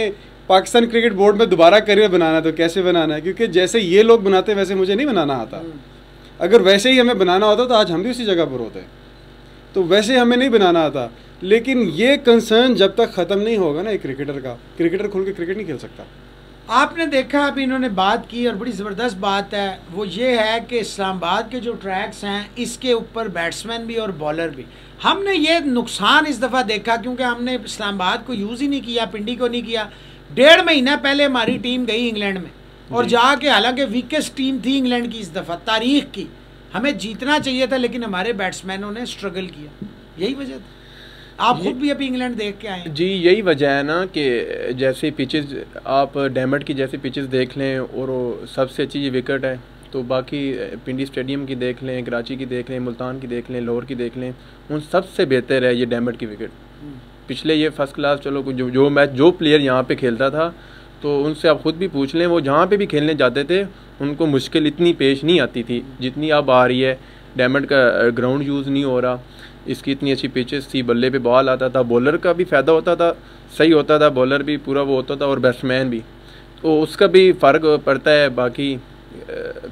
पाकिस्तान क्रिकेट बोर्ड में दोबारा करियर बनाना है तो कैसे बनाना है, क्योंकि जैसे ये लोग बनाते वैसे मुझे नहीं बनाना आता। अगर वैसे ही हमें बनाना होता तो आज हम भी उसी जगह पर होते, तो वैसे हमें नहीं बनाना आता। लेकिन ये कंसर्न जब तक ख़त्म नहीं होगा ना एक क्रिकेटर का, क्रिकेटर खुल के क्रिकेट नहीं खेल सकता। आपने देखा अभी इन्होंने बात की और बड़ी ज़बरदस्त बात है, वो ये है कि इस्लामाबाद के जो ट्रैक्स हैं इसके ऊपर बैट्समैन भी और बॉलर भी, हमने ये नुकसान इस दफ़ा देखा क्योंकि हमने इस्लामाबाद को यूज़ ही नहीं किया, पिंडी को नहीं किया। 1.5 महीना पहले हमारी टीम गई इंग्लैंड में और जाके, हालांकि वीकेस्ट टीम थी इंग्लैंड की इस दफ़ा तारीख की, हमें जीतना चाहिए था लेकिन हमारे बैट्समैनों ने स्ट्रगल किया, यही वजह थी। आप खुद भी अभी इंग्लैंड देख के आए हैं। जी, यही वजह है ना कि जैसे पिचेस, आप डैमट की जैसे पिचेस देख लें और सबसे अच्छी ये विकेट है, तो बाकी पिंडी स्टेडियम की देख लें, कराची की देख लें, मुल्तान की देख लें, लाहौर की देख लें, उन सबसे बेहतर है ये डैमट की विकेट। पिछले ये फर्स्ट क्लास, चलो जो मैच जो प्लेयर यहाँ पे खेलता था तो उनसे आप ख़ुद भी पूछ लें, वो जहाँ पे भी खेलने जाते थे उनको मुश्किल इतनी पेश नहीं आती थी जितनी अब आ रही है। डैमट का ग्राउंड यूज़ नहीं हो रहा, इसकी इतनी अच्छी पिचेस थी, बल्ले पे बॉल आता था, बॉलर का भी फ़ायदा होता था, सही होता था, बॉलर भी पूरा वो होता था और बैट्समैन भी, तो उसका भी फ़र्क पड़ता है। बाकी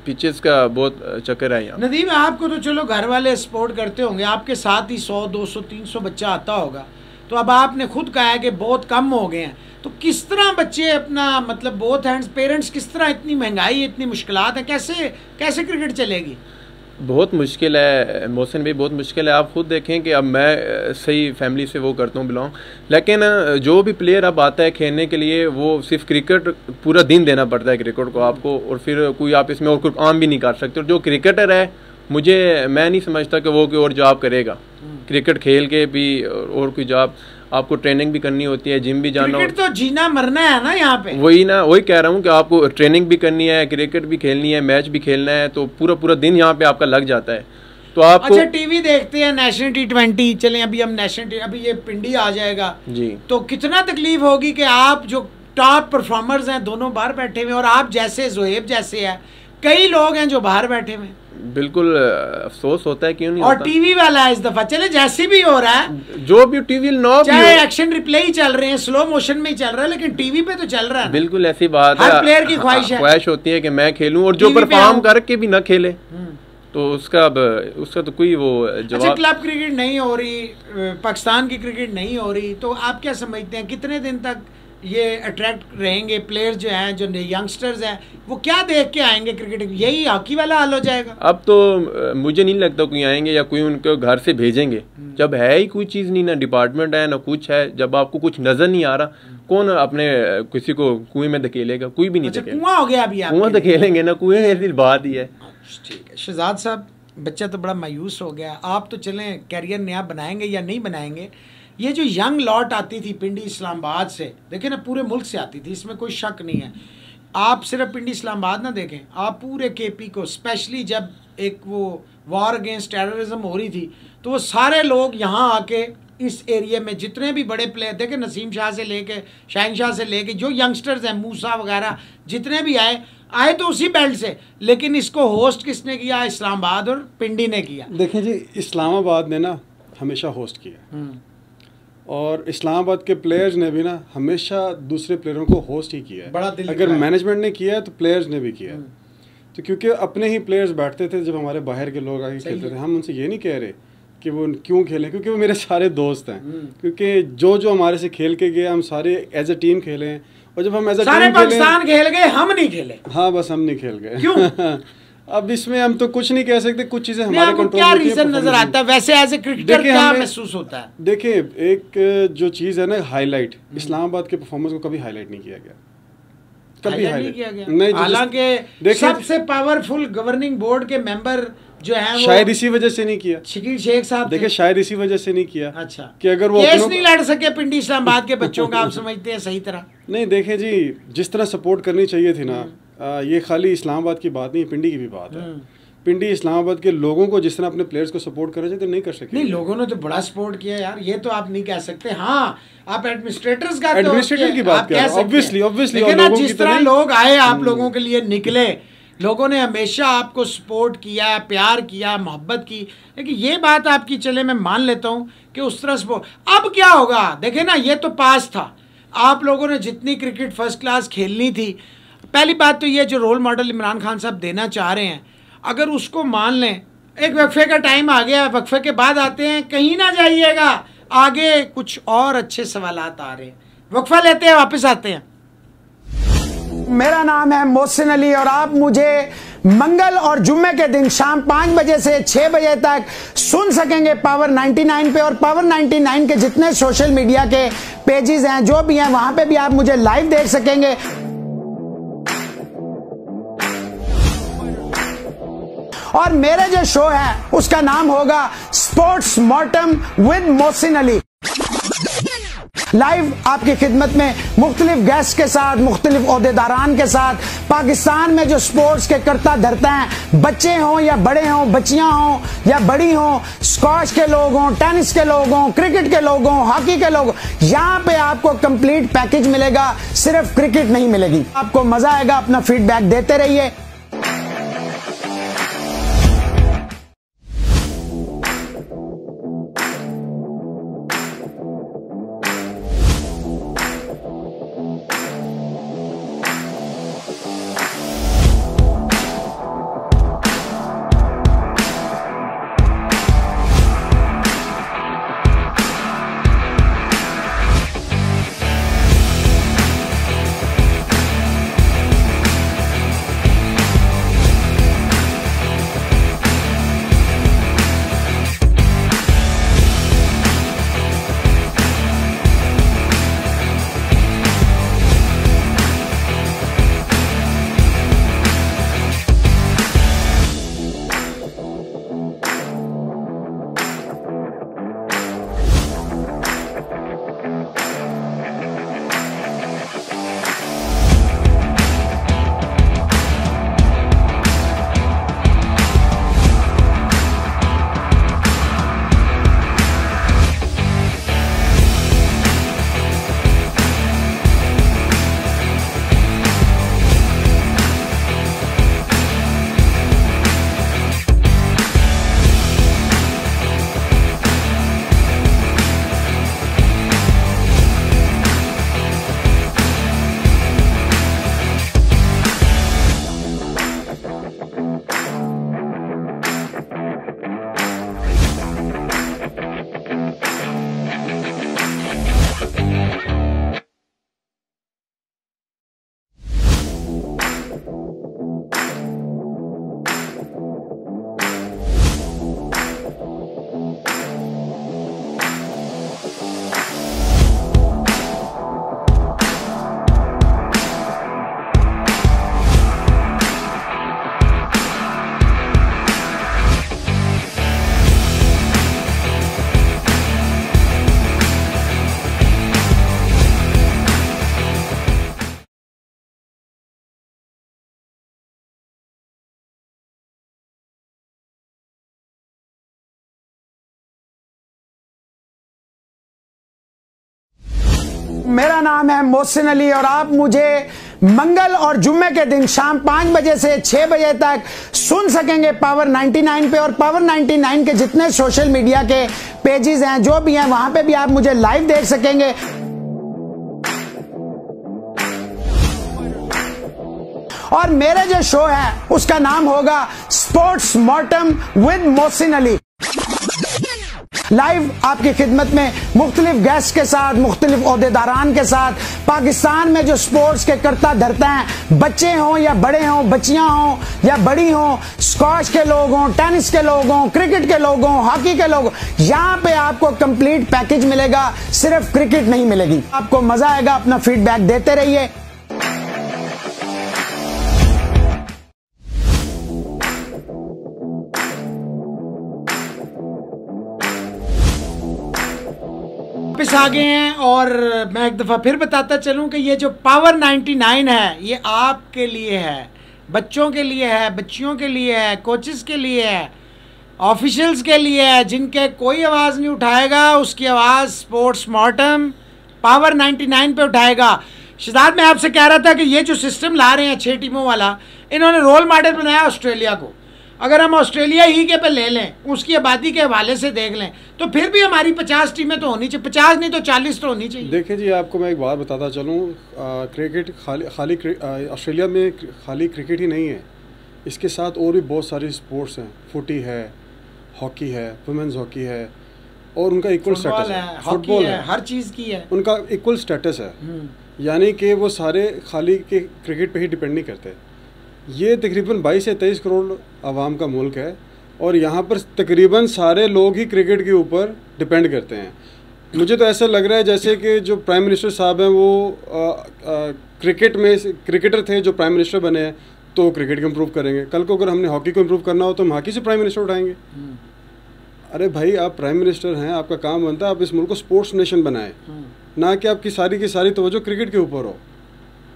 पिचेस का बहुत चक्कर है यहाँ। नदीम, आपको तो चलो घर वाले सपोर्ट करते होंगे, आपके साथ ही 100, 200, 300 बच्चा आता होगा, तो अब आपने खुद कहा है कि बहुत कम हो गए हैं, तो किस तरह बच्चे अपना, मतलब बोथ हैंड्स पेरेंट्स किस तरह, इतनी महंगाई, इतनी मुश्किलात है, कैसे क्रिकेट चलेगी? बहुत मुश्किल है मोहसिन भाई, बहुत मुश्किल है। आप खुद देखें कि अब मैं सही फैमिली से वो करता हूँ बिलोंग, लेकिन जो भी प्लेयर अब आता है खेलने के लिए वो सिर्फ क्रिकेट पूरा दिन देना पड़ता है क्रिकेट को आपको, और फिर कोई आप इसमें और काम भी नहीं कर सकते। और जो क्रिकेटर है, मैं नहीं समझता कि वो कोई और जॉब करेगा। क्रिकेट खेल के भी और कोई जॉब आपको ट्रेनिंग भी करनी होती है, जिम भी जाना क्रिकेट तो जीना मरना है ना यहाँ पे। वही कह रहा हूँ कि आपको ट्रेनिंग भी करनी है, क्रिकेट भी खेलनी है, मैच भी खेलना है, तो पूरा पूरा दिन यहाँ पे आपका लग जाता है। तो आपको अच्छा टीवी देखते हैं नेशनल T20, चलें अभी हम अभी ये पिंडी आ जाएगा जी, तो कितना तकलीफ होगी कि आप जो टॉप परफॉर्मर्स हैं दोनों बाहर बैठे हुए, और आप जैसे जोहेब जैसे है, कई लोग हैं जो बाहर बैठे हुए। बिल्कुल अफसोस होता है, क्यों नहीं और होता? टीवी वाला है इस दफा, चले जैसे भी हो रहा है, जो भी टीवी चाहे एक्शन रिप्ले ही चल रहे हैं, स्लो मोशन में ही चल रहा है, लेकिन टीवी पे तो चल रहा है। बिल्कुल ऐसी बात है, हर प्लेयर की ख्वाहिश होती है कि मैं खेलूं, और जो टीवी पे परफॉर्म आऊं। करके भी ना खेले तो उसका तो कोई वो अच्छा जवाब। क्लब क्रिकेट नहीं हो रही, पाकिस्तान की क्रिकेट नहीं हो रही, तो आप क्या समझते हैं कितने दिन तक ये अट्रैक्ट रहेंगे प्लेयर्स जो हैं, जो यंगस्टर्स हैं, वो क्या देख के आएंगे क्रिकेट? यही हॉकी वाला हाल हो जाएगा। अब तो मुझे नहीं लगता कोई आएंगे या कोई उनको घर से भेजेंगे, जब है ही कोई चीज़ नहीं, ना डिपार्टमेंट है ना कुछ है, जब आपको कुछ नजर नहीं आ रहा, कौन अपने किसी को कुएं में धकेलेगा? कोई भी नहीं अच्छा धकेलेगा। कुआं हो गया अभी कुआं धकेलेंगे ना, कुएं ऐसी बात ही है। ठीक है शहजाद साहब, बच्चा तो बड़ा मायूस हो गया। आप तो चलें कैरियर नया बनाएंगे या नहीं बनाएंगे, ये जो यंग लॉट आती थी पिंडी इस्लामाबाद से, देखें ना पूरे मुल्क से आती थी, इसमें कोई शक नहीं है। आप सिर्फ पिंडी इस्लामाबाद ना देखें, आप पूरे KP को, स्पेशली जब एक वो वॉर अगेंस्ट टेररिज्म हो रही थी, तो वो सारे लोग यहाँ आके इस एरिया में जितने भी बड़े प्लेयर देखे, नसीम शाह से लेके शाहीन शाह से लेके जो यंगस्टर्स हैं, मूसा वगैरह जितने भी आए तो उसी बेल्ट से, लेकिन इसको होस्ट किसने किया? इस्लामाबाद और पिंडी ने किया। देखें जी, इस्लामाबाद ने ना हमेशा होस्ट किया, और इस्लामाबाद के प्लेयर्स ने भी ना हमेशा दूसरे प्लेयरों को होस्ट ही किया है। बड़ा दिल अगर दिखाया। मैनेजमेंट ने किया है तो प्लेयर्स ने भी किया है। तो क्योंकि अपने ही प्लेयर्स बैठते थे जब हमारे बाहर के लोग आके खेलते थे, हम उनसे ये नहीं कह रहे कि वो क्यों खेलें, क्योंकि वो मेरे सारे दोस्त हैं। क्योंकि जो हमारे से खेल के गए, हम सारे एज ए टीम खेले हैं, और जब हम एज ए सारे टीम पाकिस्तान खेल गए, हम नहीं खेले। हाँ बस हम नहीं खेल गए। क्यों? अब इसमें हम तो कुछ नहीं कह सकते, कुछ चीजें हमारे आपको कंट्रोल क्या में होती हैं, रीजन नजर performance आता है वैसे एज ए क्रिकेटर, देखिए, क्या हमें- महसूस होता है? देखिए, एक जो चीज़ है ना हाईलाइट, इस्लामाबाद के परफॉर्मेंस को कभी हाईलाइट नहीं किया गया, कभी हाईलाइट नहीं हाईलाइट किया गया। नहीं। हालांकि देखिए, सबसे पावरफुल गवर्निंग बोर्ड के मेंबर जो हैं वो शायद इसी वजह से नहीं किया। शकील शेख साहब थे। देखिए शायद इसी वजह से नहीं किया। अच्छा, कि अगर वो केस अपनों नहीं लड़ सके पिंडी इस्लामाबाद के बच्चों का, आप समझते हैं सही तरह? नहीं, देखें जी, जिस तरह सपोर्ट करनी चाहिए थी ना, ये खाली इस्लामाबाद की बात नहीं, पिंडी की भी बात है। पिंडी इस्लामाबाद के लोगों को जिस तरह अपने प्लेयर्स को सपोर्ट करना चाहिए, तो नहीं कर सके। नहीं, लोगों ने तो बड़ा सपोर्ट किया यार, ये तो आप नहीं कह सकते। हाँ, आप एडमिनिस्ट्रेटर्स का एडमिनिस्ट्रेटर की बात कर रहा हूं, obviously, लेकिन लोगों जिस की तरह तरह लोग आए आप लोगों के लिए निकले, लोगों ने हमेशा आपको सपोर्ट किया, प्यार किया, मोहब्बत की, लेकिन ये बात आपकी चले मैं मान लेता हूँ कि उस तरह सपोर्ट। अब क्या होगा देखे ना, ये तो पास था, आप लोगों ने जितनी क्रिकेट फर्स्ट क्लास खेलनी थी। पहली बात तो ये जो रोल मॉडल इमरान खान साहब देना चाह रहे हैं, अगर उसको मान लें, एक वक्फे का टाइम आ गया, वक्फे के बाद आते हैं, कहीं ना जाइएगा, आगे कुछ और अच्छे सवालात आ रहे हैं। वक्फा लेते हैं, वापस आते हैं। मेरा नाम है मोहसिन अली और आप मुझे मंगल और जुम्मे के दिन शाम 5 बजे से 6 बजे तक सुन सकेंगे पावर 99 पे, और पावर 99 के जितने सोशल मीडिया के पेजेस हैं, जो भी हैं, वहां पे भी आप मुझे लाइव देख सकेंगे। और मेरे जो शो है उसका नाम होगा sports mortem with Mohsin Ali. Live आपकी खिदमत में मुख्तलिफ गेस्ट के साथ, मुख्तलिफ ओहदेदारान के साथ, पाकिस्तान में जो स्पोर्ट्स के करता धरता हैं, बच्चे हों या बड़े हों, बच्चियां हों या बड़ी हों, स्क्वाश के लोग हों, टेनिस के लोग हों, क्रिकेट के लोग हों, हॉकी के लोग, यहाँ पे आपको कंप्लीट पैकेज मिलेगा, सिर्फ क्रिकेट नहीं मिलेगी। आपको मजा आएगा, अपना फीडबैक देते रहिए। मेरा नाम है मोहसिन अली और आप मुझे मंगल और जुम्मे के दिन शाम 5 बजे से 6 बजे तक सुन सकेंगे पावर 99 पे। और पावर 99 के जितने सोशल मीडिया के पेजेस हैं, जो भी हैं, वहां पे भी आप मुझे लाइव देख सकेंगे। और मेरे जो शो है उसका नाम होगा sports mortem with Mohsin Ali. Live आपकी खिदमत में मुख्तलिफ गेस्ट के साथ, मुख्तलिफ ओहदेदारान के साथ, पाकिस्तान में जो स्पोर्ट्स के करता धरता हैं, बच्चे हों या बड़े हों, बच्चियां हों या बड़ी हों, स्क्वॉश के लोग हों, टेनिस के लोग हों, क्रिकेट के लोग हों, हॉकी के लोग, यहां पे आपको कंप्लीट पैकेज मिलेगा। सिर्फ क्रिकेट नहीं मिलेगी, आपको मजा आएगा। अपना फीडबैक देते रहिए। वापस आ गए हैं और मैं एक दफ़ा फिर बताता चलूं कि ये जो पावर 99 है ये आपके लिए है, बच्चों के लिए है, बच्चियों के लिए है, कोचेस के लिए है, ऑफिशियल्स के लिए है। जिनके कोई आवाज़ नहीं उठाएगा उसकी आवाज़ स्पोर्ट्स मॉर्टम पावर 99 पे उठाएगा। शहजाद, मैं आपसे कह रहा था कि ये जो सिस्टम ला रहे हैं 6 टीमों वाला, इन्होंने रोल मॉडल बनाया ऑस्ट्रेलिया को। अगर हम ऑस्ट्रेलिया ही के पे ले लें, उसकी आबादी के हवाले से देख लें, तो फिर भी हमारी 50 टीमें तो होनी चाहिए, 50 नहीं तो 40 तो होनी चाहिए। देखिए जी, आपको मैं एक बात बताता चलूँ, क्रिकेट खाली ऑस्ट्रेलिया में खाली क्रिकेट ही नहीं है, इसके साथ और भी बहुत सारी स्पोर्ट्स हैं। फुटी है, हॉकी है, वुमेंस हॉकी है, और उनका इक्वल स्टेटस है। फुटबॉल है, हर चीज़ की है, उनका इक्वल स्टेटस है। यानी कि वो सारे खाली के क्रिकेट पे ही डिपेंड नहीं करते। ये तकरीबन 22 से 23 करोड़ आवाम का मुल्क है और यहाँ पर तकरीबन सारे लोग ही क्रिकेट के ऊपर डिपेंड करते हैं। मुझे तो ऐसा लग रहा है जैसे कि जो प्राइम मिनिस्टर साहब हैं वो क्रिकेटर थे जो प्राइम मिनिस्टर बने हैं, तो क्रिकेट को इम्प्रूव करेंगे। कल को अगर हमने हॉकी को इम्प्रूव करना हो तो हम हॉकी से प्राइम मिनिस्टर उठाएंगे। अरे भाई, आप प्राइम मिनिस्टर हैं, आपका काम बनता है आप इस मुल्क को स्पोर्ट्स नेशन बनाएं, ना कि आपकी सारी की सारी तवज्जो क्रिकेट के ऊपर हो।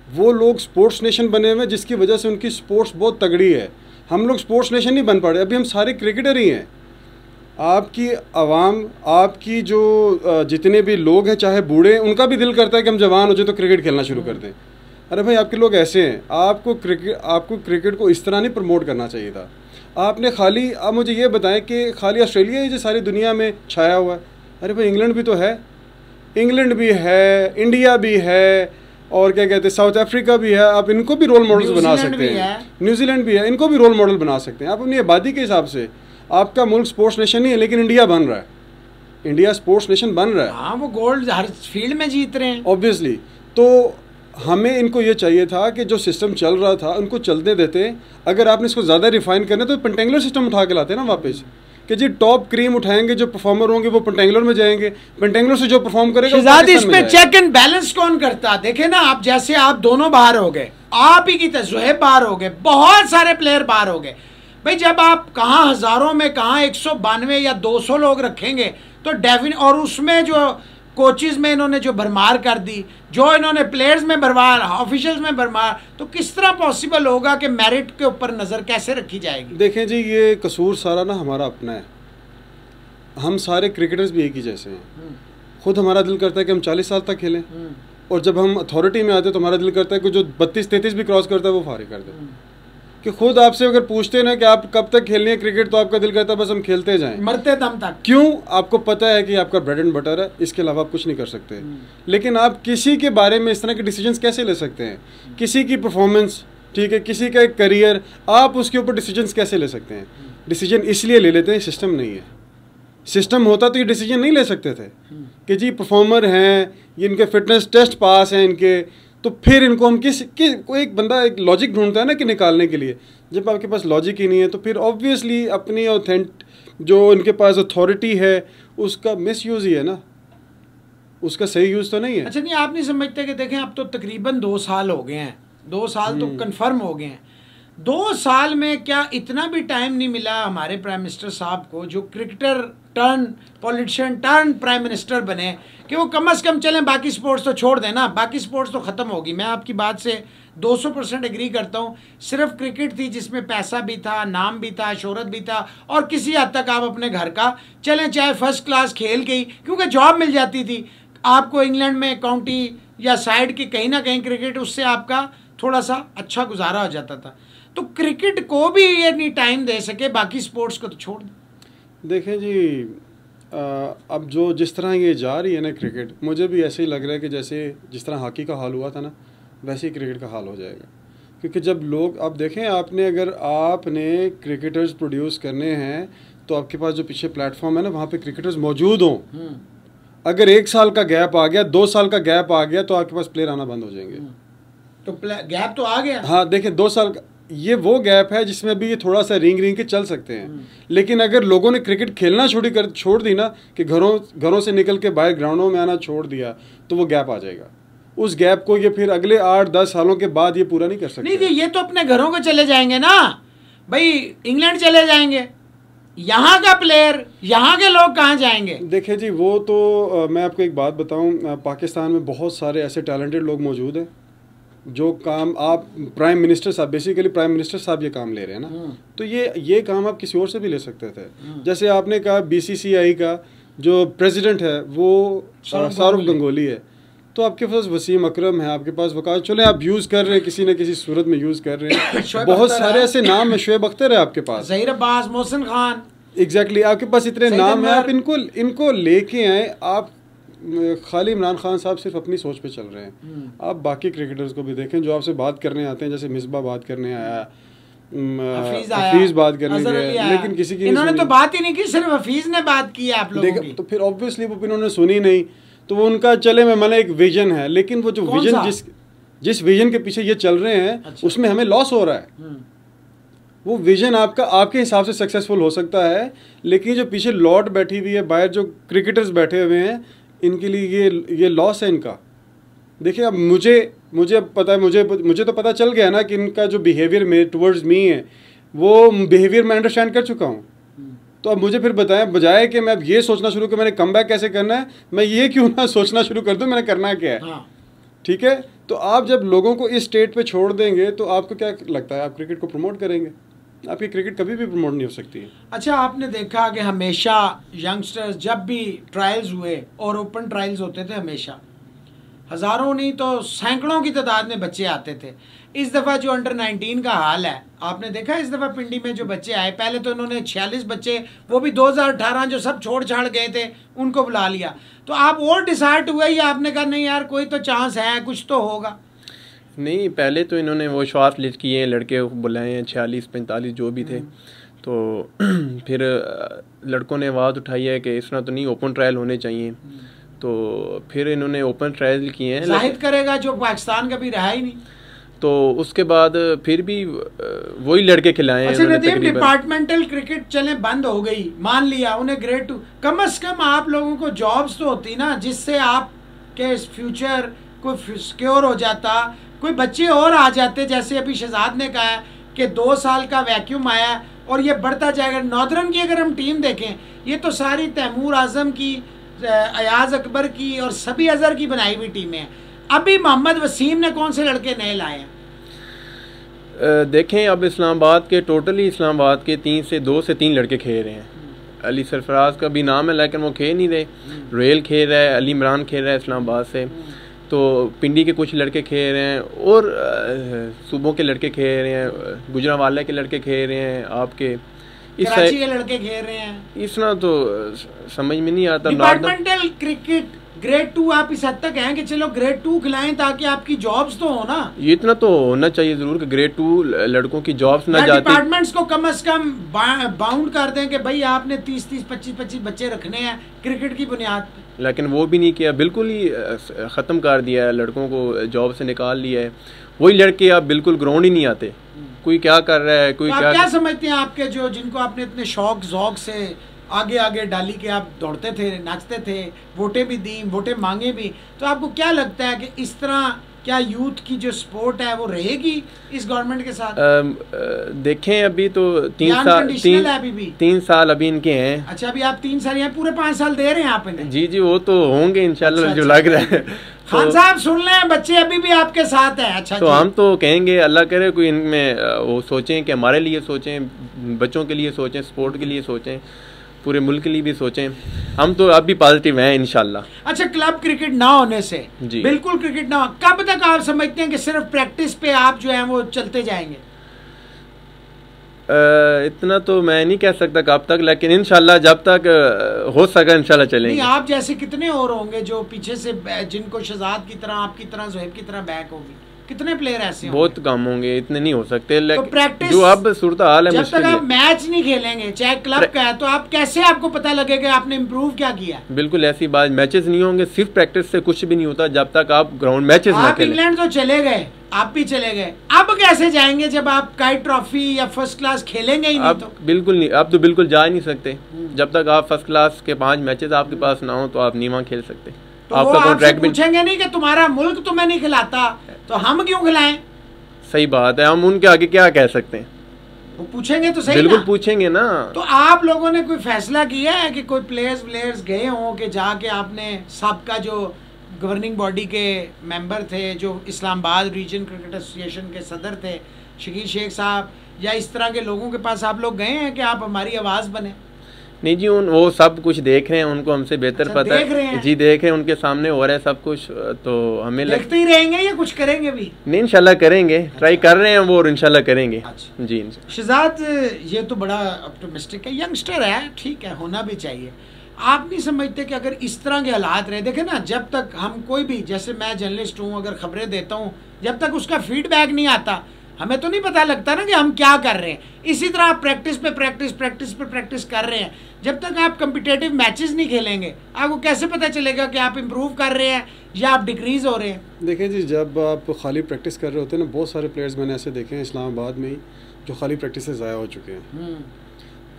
वो लोग स्पोर्ट्स नेशन बने हुए हैं जिसकी वजह से उनकी स्पोर्ट्स बहुत तगड़ी है। हम लोग स्पोर्ट्स नेशन नहीं बन पा रहे, अभी हम सारे क्रिकेटर ही हैं। आपकी आवाम, आपकी जो जितने भी लोग हैं, चाहे बूढ़े, उनका भी दिल करता है कि हम जवान हो जाए तो क्रिकेट खेलना शुरू कर दें। अरे भाई, आपके लोग ऐसे हैं, आपको क्रिकेट को इस तरह नहीं प्रमोट करना चाहिए था। आपने खाली, आप मुझे ये बताएं कि खाली ऑस्ट्रेलिया ही जो सारी दुनिया में छाया हुआ है। अरे भाई, इंग्लैंड भी तो है, इंग्लैंड भी है, इंडिया भी है, और क्या कहते हैं साउथ अफ्रीका भी है। आप इनको भी रोल मॉडल्स बना सकते हैं, न्यूजीलैंड भी है, इनको भी रोल मॉडल बना सकते हैं। आप अपनी आबादी के हिसाब से, आपका मुल्क स्पोर्ट्स नेशन नहीं है लेकिन इंडिया बन रहा है, इंडिया स्पोर्ट्स नेशन बन रहा है। हाँ, वो गोल्ड हर फील्ड में जीत रहे हैं ऑब्वियसली। तो हमें इनको ये चाहिए था कि जो सिस्टम चल रहा था उनको चलने देते। अगर आपने इसको ज़्यादा रिफाइन करना तो पेंटेंगुलर सिस्टम उठा के लाते ना वापस, कि जी टॉप क्रीम उठाएंगे, जो परफॉर्मर होंगे वो पेंटेंगुलर में जाएंगे, पेंटेंगुलर से जो परफॉर्म करेगा इस पे चेक एंड बैलेंस कौन करता? देखे ना, आप जैसे आप दोनों बाहर हो गए, आप ही की ज़ुहैब बाहर हो गए, बहुत सारे प्लेयर बाहर हो गए। भाई, जब आप कहाँ हज़ारों में, कहाँ 192 या 200 लोग रखेंगे तो और उसमें जो कोचेस में इन्होंने जो भरमार कर दी, जो इन्होंने प्लेयर्स में भरमार, ऑफिशियल्स में भरमार, तो किस तरह पॉसिबल होगा कि मेरिट के ऊपर नज़र कैसे रखी जाएगी? देखें जी, ये कसूर सारा ना हमारा अपना है। हम सारे क्रिकेटर्स भी एक ही जैसे हैं। खुद हमारा दिल करता है कि हम 40 साल तक खेलें, और जब हम अथॉरिटी में आते हैं तो हमारा दिल करता है कि जो 32-33 भी क्रॉस करता है वो फारिग कर दे। कि खुद आपसे अगर पूछते ना कि आप कब तक खेलनी है क्रिकेट, तो आपका दिल करता है बस हम खेलते जाएं, मरते दम तक। क्यों? आपको पता है कि आपका ब्रेड एंड बटर है, इसके अलावा आप कुछ नहीं कर सकते। लेकिन आप किसी के बारे में इस तरह के डिसीजंस कैसे ले सकते हैं? किसी की परफॉर्मेंस, ठीक है, किसी का एक करियर, आप उसके ऊपर डिसीजंस कैसे ले सकते हैं? डिसीजन इसलिए ले लेते हैं, सिस्टम नहीं है। सिस्टम होता तो ये डिसीजन नहीं ले सकते थे कि जी परफॉर्मर हैं, ये इनके फिटनेस टेस्ट पास हैं इनके, तो फिर इनको हम कोई एक बंदा एक लॉजिक ढूंढता है ना कि निकालने के लिए। जब आपके पास लॉजिक ही नहीं है तो फिर ऑब्वियसली अपनी जो इनके पास अथॉरिटी है उसका मिसयूज़ ही है ना, उसका सही यूज़ तो नहीं है। अच्छा, नहीं, आप नहीं समझते कि देखें अब तो तकरीबन 2 साल हो गए हैं, 2 साल तो कंफर्म हो गए हैं। 2 साल में क्या इतना भी टाइम नहीं मिला हमारे प्राइम मिनिस्टर साहब को, जो cricketer turn politician turn prime minister बने, कि वो कम से कम चलें, बाकी स्पोर्ट्स तो छोड़ देना, बाकी स्पोर्ट्स तो ख़त्म होगी। मैं आपकी बात से 200% एग्री करता हूँ। सिर्फ क्रिकेट थी जिसमें पैसा भी था, नाम भी था, शोहरत भी था, और किसी हद तक आप अपने घर का चलें, चाहे फर्स्ट क्लास खेल के ही, क्योंकि जॉब मिल जाती थी आपको। इंग्लैंड में काउंटी या साइड की कहीं ना कहीं क्रिकेट, उससे आपका थोड़ा सा अच्छा गुजारा हो जाता था। तो क्रिकेट को भी ये नहीं टाइम दे सके, बाकी स्पोर्ट्स को तो छोड़ दें। देखें जी, अब जो जिस तरह ये जा रही है ना क्रिकेट, मुझे भी ऐसे ही लग रहा है कि जैसे जिस तरह हॉकी का हाल हुआ था ना, वैसे ही क्रिकेट का हाल हो जाएगा। क्योंकि जब लोग, अब देखें आपने, अगर आपने क्रिकेटर्स प्रोड्यूस करने हैं तो आपके पास जो पीछे प्लेटफॉर्म है ना, वहाँ पे क्रिकेटर्स मौजूद हों। अगर 1 साल का गैप आ गया, 2 साल का गैप आ गया, तो आपके पास प्लेयर आना बंद हो जाएंगे। तो गैप तो आ गया। हाँ देखें, 2 साल का ये वो गैप है जिसमें भी ये थोड़ा सा रिंग के चल सकते हैं। लेकिन अगर लोगों ने क्रिकेट खेलना छोड़ दी ना, कि घरों से निकल के बाहर ग्राउंडों में आना छोड़ दिया, तो वो गैप आ जाएगा। उस गैप को ये फिर अगले 8-10 सालों के बाद ये पूरा नहीं कर सकते। नहीं, ये तो अपने घरों को चले जाएंगे ना भाई, इंग्लैंड चले जाएंगे, यहाँ का प्लेयर, यहाँ के लोग कहाँ जाएंगे? देखिए जी, वो तो मैं आपको एक बात बताऊं, पाकिस्तान में बहुत सारे ऐसे टैलेंटेड लोग मौजूद हैं जो काम, आप प्राइम मिनिस्टर साहब, बेसिकली प्राइम मिनिस्टर साहब ये काम ले रहे हैं ना, तो ये काम आप किसी और से भी ले सकते थे। जैसे आपने कहा BCCI का जो प्रेसिडेंट है वो सौरभ गंगोली है, तो आपके पास वसीम अकरम है, आपके पास वकास, चले आप यूज़ कर रहे हैं, किसी न किसी सूरत में यूज़ कर रहे हैं। बहुत सारे ऐसे नाम है, शोएब अख्तर है आपके पास, ज़हीर अब्बास, मोहसिन खान, एग्जैक्टली आपके पास इतने नाम हैं। आप इनको लेके आए। आप खाली इमरान खान साहब सिर्फ अपनी सोच पे चल रहे हैं। आप बाकी क्रिकेटर्स को भी देखें जो आपसे बात करने आते हैं, जैसे मिसबा बात करने आया, हफीज बात करने गया, लेकिन किसी की इन्होंने तो बात ही नहीं की, सिर्फ हफीज ने बात की है आप लोगों की। तो फिर ऑब्वियसली वो इन्होंने सुनी नहीं, तो वो उनका चले में मैंने एक विजन है, लेकिन वो जो विजन जिस विजन के पीछे ये चल रहे हैं, उसमें हमें लॉस हो रहा है। वो विजन आपके हिसाब से सक्सेसफुल हो सकता है, लेकिन जो पीछे लॉट बैठी हुई है, बाहर जो क्रिकेटर्स बैठे हुए हैं, इनके लिए ये लॉस है इनका। देखिए, अब मुझे पता है, मुझे तो पता चल गया ना कि इनका जो बिहेवियर मेरे टुवर्ड्स मी है, वो बिहेवियर मैं अंडरस्टैंड कर चुका हूँ। तो अब मुझे फिर बताएं, बजाय कि मैं अब ये सोचना शुरू करूँ मैंने कमबैक कैसे करना है, मैं ये क्यों ना सोचना शुरू कर दूँ मैंने करना क्या है। हाँ। ठीक है, तो आप जब लोगों को इस स्टेट पे छोड़ देंगे, तो आपको क्या लगता है आप क्रिकेट को प्रमोट करेंगे? आपकी क्रिकेट कभी भी प्रमोट नहीं हो सकती है। अच्छा, आपने देखा कि हमेशा यंगस्टर्स जब भी ट्रायल्स हुए, और ओपन ट्रायल्स होते थे, हमेशा हज़ारों नहीं तो सैकड़ों की तादाद में बच्चे आते थे। इस दफ़ा जो अंडर 19 का हाल है, आपने देखा इस दफ़ा पिंडी में जो बच्चे आए, पहले तो इन्होंने 46 बच्चे, वो भी 2018 जो सब छोड़ छाड़ गए थे, उनको बुला लिया। तो आप और डिसाइड हुए या आपने कहा नहीं यार कोई तो चांस है, कुछ तो होगा? नहीं, पहले तो इन्होंने वो शॉर्ट लिस्ट किए हैं, लड़के बुलाए हैं 46-45 जो भी थे। तो फिर लड़कों ने आवाज़ उठाई है कि इस तरह तो नहीं, ओपन ट्रायल होने चाहिए। तो फिर इन्होंने ओपन ट्रायल किए हैं। जाहिर करेगा जो पाकिस्तान का भी रहा ही नहीं। तो उसके बाद फिर भी वही लड़के खिलाए हैं। अच्छा नदीम, डिपार्टमेंटल क्रिकेट चले बंद हो गई, मान लिया उन्हें ग्रेड 2, कम से कम आप लोगों को जॉब्स तो होती ना, जिससे आपके फ्यूचर को सिक्योर हो जाता, कोई बच्चे और आ जाते। जैसे अभी शहजाद ने कहा है कि 2 साल का वैक्यूम आया और ये बढ़ता जाएगा। नॉर्दर्न की अगर हम टीम देखें, ये तो सारी तैमूर आजम की, अयाज अकबर की और सभी अजहर की बनाई हुई टीमें हैं। अभी मोहम्मद वसीम ने कौन से लड़के नए लाए हैं? देखें, अब इस्लामाबाद के टोटली इस्लामाबाद के 2 से 3 लड़के खेल रहे हैं। अली सरफराज का भी नाम है लेकिन वो खेल नहीं रहे। रोयल खेल रहा है, अली इमरान खेल रहा है इस्लामाबाद से, तो पिंडी के कुछ लड़के खेल रहे हैं, और सूबों के लड़के खेल रहे हैं, गुजरांवाला के लड़के खेल रहे हैं, आपके कराची के लड़के खेल रहे हैं। इतना तो समझ में नहीं आता। डिपार्टमेंटल क्रिकेट ग्रेड 2 आप इस हद तक हैं कि चलो ग्रेड 2 खिलाएं ताकि आपकी जॉब्स तो हो ना। ये इतना तो होना चाहिए जरूर कि ग्रेड 2 लड़कों की जॉब्स ना जाती। डिपार्टमेंट्स को कम से कम बाउंड कर दें कि भाई आपने 30-30, 25-25 बच्चे रखने हैं क्रिकेट की बुनियाद पे। लेकिन वो भी नहीं किया, बिल्कुल ही ख़त्म कर दिया है, लड़कों को जॉब से निकाल लिया है। वही लड़के अब बिल्कुल ग्राउंड ही नहीं आते। कोई क्या कर रहा है, कोई क्या समझते हैं आपके जो जिनको आपने इतने शौक ज़ौक से आगे आगे डाली के आप दौड़ते थे, नाचते थे, वोटें भी दी, वोटें मांगे भी, तो आपको क्या लगता है कि इस तरह क्या यूथ की जो स्पोर्ट है वो रहेगी इस गवर्नमेंट के साथ? देखें, अभी तो 3 साल अभी इनके हैं। अच्छा, अभी आप 3 साल या पूरे 5 साल दे रहे हैं आप इन्हें? जी जी, वो तो होंगे इंशाल्लाह। जो लग रहा है खान साहब सुन लें, बच्चे अभी भी आपके साथ हैं। अच्छा, तो हम तो कहेंगे अल्लाह करे कोई इनमें वो सोचें कि हमारे लिए सोचें, बच्चों के लिए सोचें, स्पोर्ट के लिए सोचें, पूरे मुल्क के लिए भी सोचें। हम तो अब भी पॉजिटिव हैं इंशाल्लाह। अच्छा, क्लब क्रिकेट ना होने से, जी बिल्कुल क्रिकेट ना हो, कब तक आप समझते हैं कि सिर्फ प्रैक्टिस पे आप जो है वो चलते जाएंगे? इतना तो मैं नहीं कह सकता कब तक, लेकिन इंशाल्लाह जब तक हो सका इंशाल्लाह चलेंगे। नहीं, आप जैसे कितने और होंगे जो पीछे से जिनको शहजाद की तरह, आपकी तरह, ज़ुहैब की तरह बैक होगी? कितने प्लेयर ऐसे होंगे? बहुत कम होंगे, इतने नहीं हो सकते। तो प्रैक्टिस जो अब सूरत हाल है, जब मुश्किल तक आप है। मैच नहीं खेलेंगे, चाहे क्लब का है, तो आप कैसे, आपको पता लगेगा आपने इम्प्रूव क्या किया? बिल्कुल ऐसी बात, मैचेस नहीं होंगे, सिर्फ प्रैक्टिस से कुछ भी नहीं होता जब तक आप ग्राउंड मैचेस ना आप खेलें। इंग्लैंड तो चले गए, आप भी चले गए, अब कैसे जाएंगे जब आप काइट ट्रॉफी या फर्स्ट क्लास खेलेंगे ही नहीं? अब तो बिल्कुल नहीं, अब तो बिल्कुल जा ही नहीं सकते। जब तक आप फर्स्ट क्लास के 5 मैचेस आपके पास ना हो तो आप नहीं वहाँ खेल सकते। तो वो आपका आपसे कॉन्ट्रैक्ट भी पूछेंगे नहीं कि तुम्हारा मुल्क तुम्हें नहीं खिलाता तो हम क्यों खिलाएं? सही बात है, हम उनके आगे क्या कह सकते हैं? वो पूछेंगे तो सही बिल्कुल ना? पूछेंगे ना। तो आप लोगों ने कोई फैसला किया है कि कोई प्लेयर्स गए हों कि जाके आपने सबका जो गवर्निंग बॉडी के मेंबर थे, जो इस्लामाबाद रीजन क्रिकेट एसोसिएशन के सदर थे शकील शेख साहब, या इस तरह के लोगों के पास आप लोग गए हैं कि आप हमारी आवाज़ बने? नहीं जी, वो सब कुछ देख रहे हैं, उनको हमसे बेहतर अच्छा, पता देख रहे है हैं? जी, देख रहे हैं, उनके सामने हो रहा है सब कुछ, तो हमें देखते ही रहेंगे या कुछ करेंगे भी? नहीं, इंशाल्लाह करेंगे, ट्राई कर रहे हैं वो और इंशाल्लाह करेंगे। अच्छा जी शहजाद, ये तो बड़ा ऑप्टिमिस्टिक है, यंगस्टर है, ठीक है, होना भी चाहिए। आप नहीं समझते कि अगर इस तरह के हालात रहे, देखे ना, जब तक हम कोई भी, जैसे मैं जर्नलिस्ट हूँ, अगर खबरें देता हूँ, जब तक उसका फीडबैक नहीं आता हमें तो नहीं पता लगता ना कि हम क्या कर रहे हैं। इसी तरह आप प्रैक्टिस पे प्रैक्टिस कर रहे हैं, जब तक आप कम्पिटेटिव मैचेस नहीं खेलेंगे आपको कैसे पता चलेगा कि आप इम्प्रूव कर रहे हैं या आप डिक्रीज हो रहे हैं? देखिए जी, जब आप खाली प्रैक्टिस कर रहे होते हैं ना, बहुत सारे प्लेयर्स मैंने ऐसे देखे हैं इस्लामाबाद में ही जो खाली प्रैक्टिस से ज़ाया हो चुके हैं।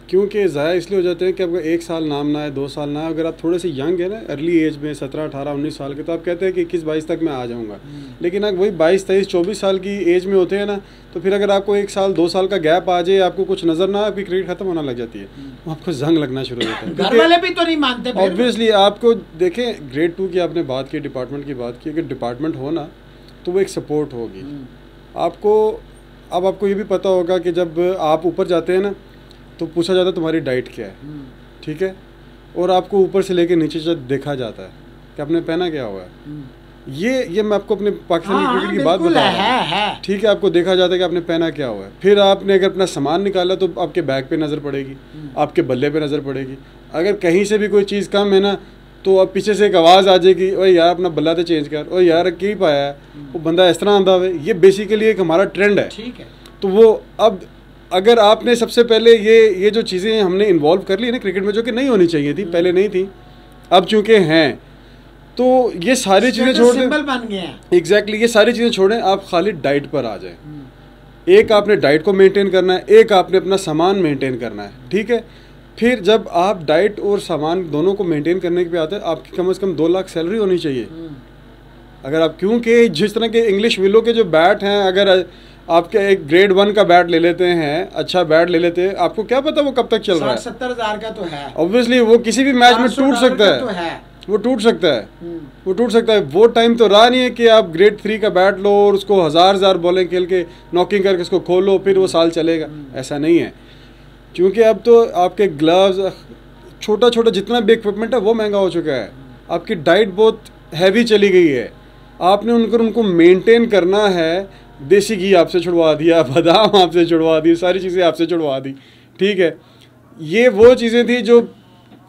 क्योंकि ज़ाया इसलिए हो जाते हैं कि आपका 1 साल नाम ना है, 2 साल ना है। अगर आप थोड़े से यंग है ना, अर्ली एज में 17, 18, 19 साल के, तो आप कहते हैं कि 21, 22 तक मैं आ जाऊंगा। लेकिन अगर वही 22, 23, 24 साल की एज में होते हैं ना, तो फिर अगर आपको 1 साल 2 साल का गैप आ जाए, आपको कुछ नज़र ना, आपकी क्रिकेट खत्म होना लग जाती है, आपको जंग लगना शुरू हो जाता है। घर वाले भी तो नहीं मानते। ऑब्वियसली आपको देखें, ग्रेड 2 की आपने बात की, डिपार्टमेंट की बात की, अगर डिपार्टमेंट हो ना तो वो एक सपोर्ट होगी आपको। अब आपको ये भी पता होगा कि जब आप ऊपर जाते हैं ना तो पूछा जाता है तुम्हारी डाइट क्या है, ठीक है, और आपको ऊपर से लेके नीचे तक देखा जाता है कि आपने पहना क्या हुआ है। ये मैं आपको अपने पाकिस्तानी क्रिकेट की बात बता रहा हूँ, ठीक है। आपको देखा जाता है कि आपने पहना क्या हुआ है। फिर आपने अगर अपना सामान निकाला तो आपके बैग पे नज़र पड़ेगी, आपके बल्ले पे नज़र पड़ेगी। अगर कहीं से भी कोई चीज़ कम है ना तो अब पीछे से एक आवाज़ आ जाएगी, ओए यार अपना बल्ला तो चेंज कर, ओए यार क्यों पाया है, वो बंदा इस तरह आंदा हुआ। ये बेसिकली एक हमारा ट्रेंड है, ठीक है। तो वो अब अगर आपने सबसे पहले ये जो चीज़ें हमने इन्वॉल्व कर ली ना क्रिकेट में, जो कि नहीं होनी चाहिए थी, पहले नहीं थी, अब चूंकि हैं, तो ये सारी चीज़ें छोड़ दें, बन गए हैं। एग्जैक्टली, ये सारी चीज़ें छोड़ें, आप खाली डाइट पर आ जाएं। एक आपने डाइट को मेंटेन करना है, एक आपने अपना सामान मेंटेन करना है, ठीक है। फिर जब आप डाइट और सामान दोनों को मेंटेन करने के पे आते हैं, आपकी कम से कम 2 लाख सैलरी होनी चाहिए। अगर आप, क्योंकि जिस तरह के इंग्लिश विलो के जो बैट हैं, अगर आपके एक ग्रेड 1 का बैट ले लेते हैं, अच्छा बैट ले लेते हैं, आपको क्या पता वो कब तक चल रहा है। 60-70 हज़ार का तो है, ऑब्वियसली वो किसी भी मैच में टूट सकता है, तो है। वो टूट सकता है, वो टूट सकता है। वो टाइम तो रहा नहीं है कि आप ग्रेड 3 का बैट लो और उसको हज़ार बॉलें खेल के नॉकिंग करके उसको खोलो फिर वो साल चलेगा, ऐसा नहीं है। क्योंकि अब तो आपके ग्लव्स, छोटा छोटा जितना भी इक्विपमेंट है वो महंगा हो चुका है। आपकी डाइट बहुत हैवी चली गई है, आपने उनको मेंटेन करना है। देसी घी आपसे छुड़वा दिया, बादाम आपसे छुड़वा दी, सारी चीज़ें आपसे छुड़वा दी, ठीक है। ये वो चीज़ें थी जो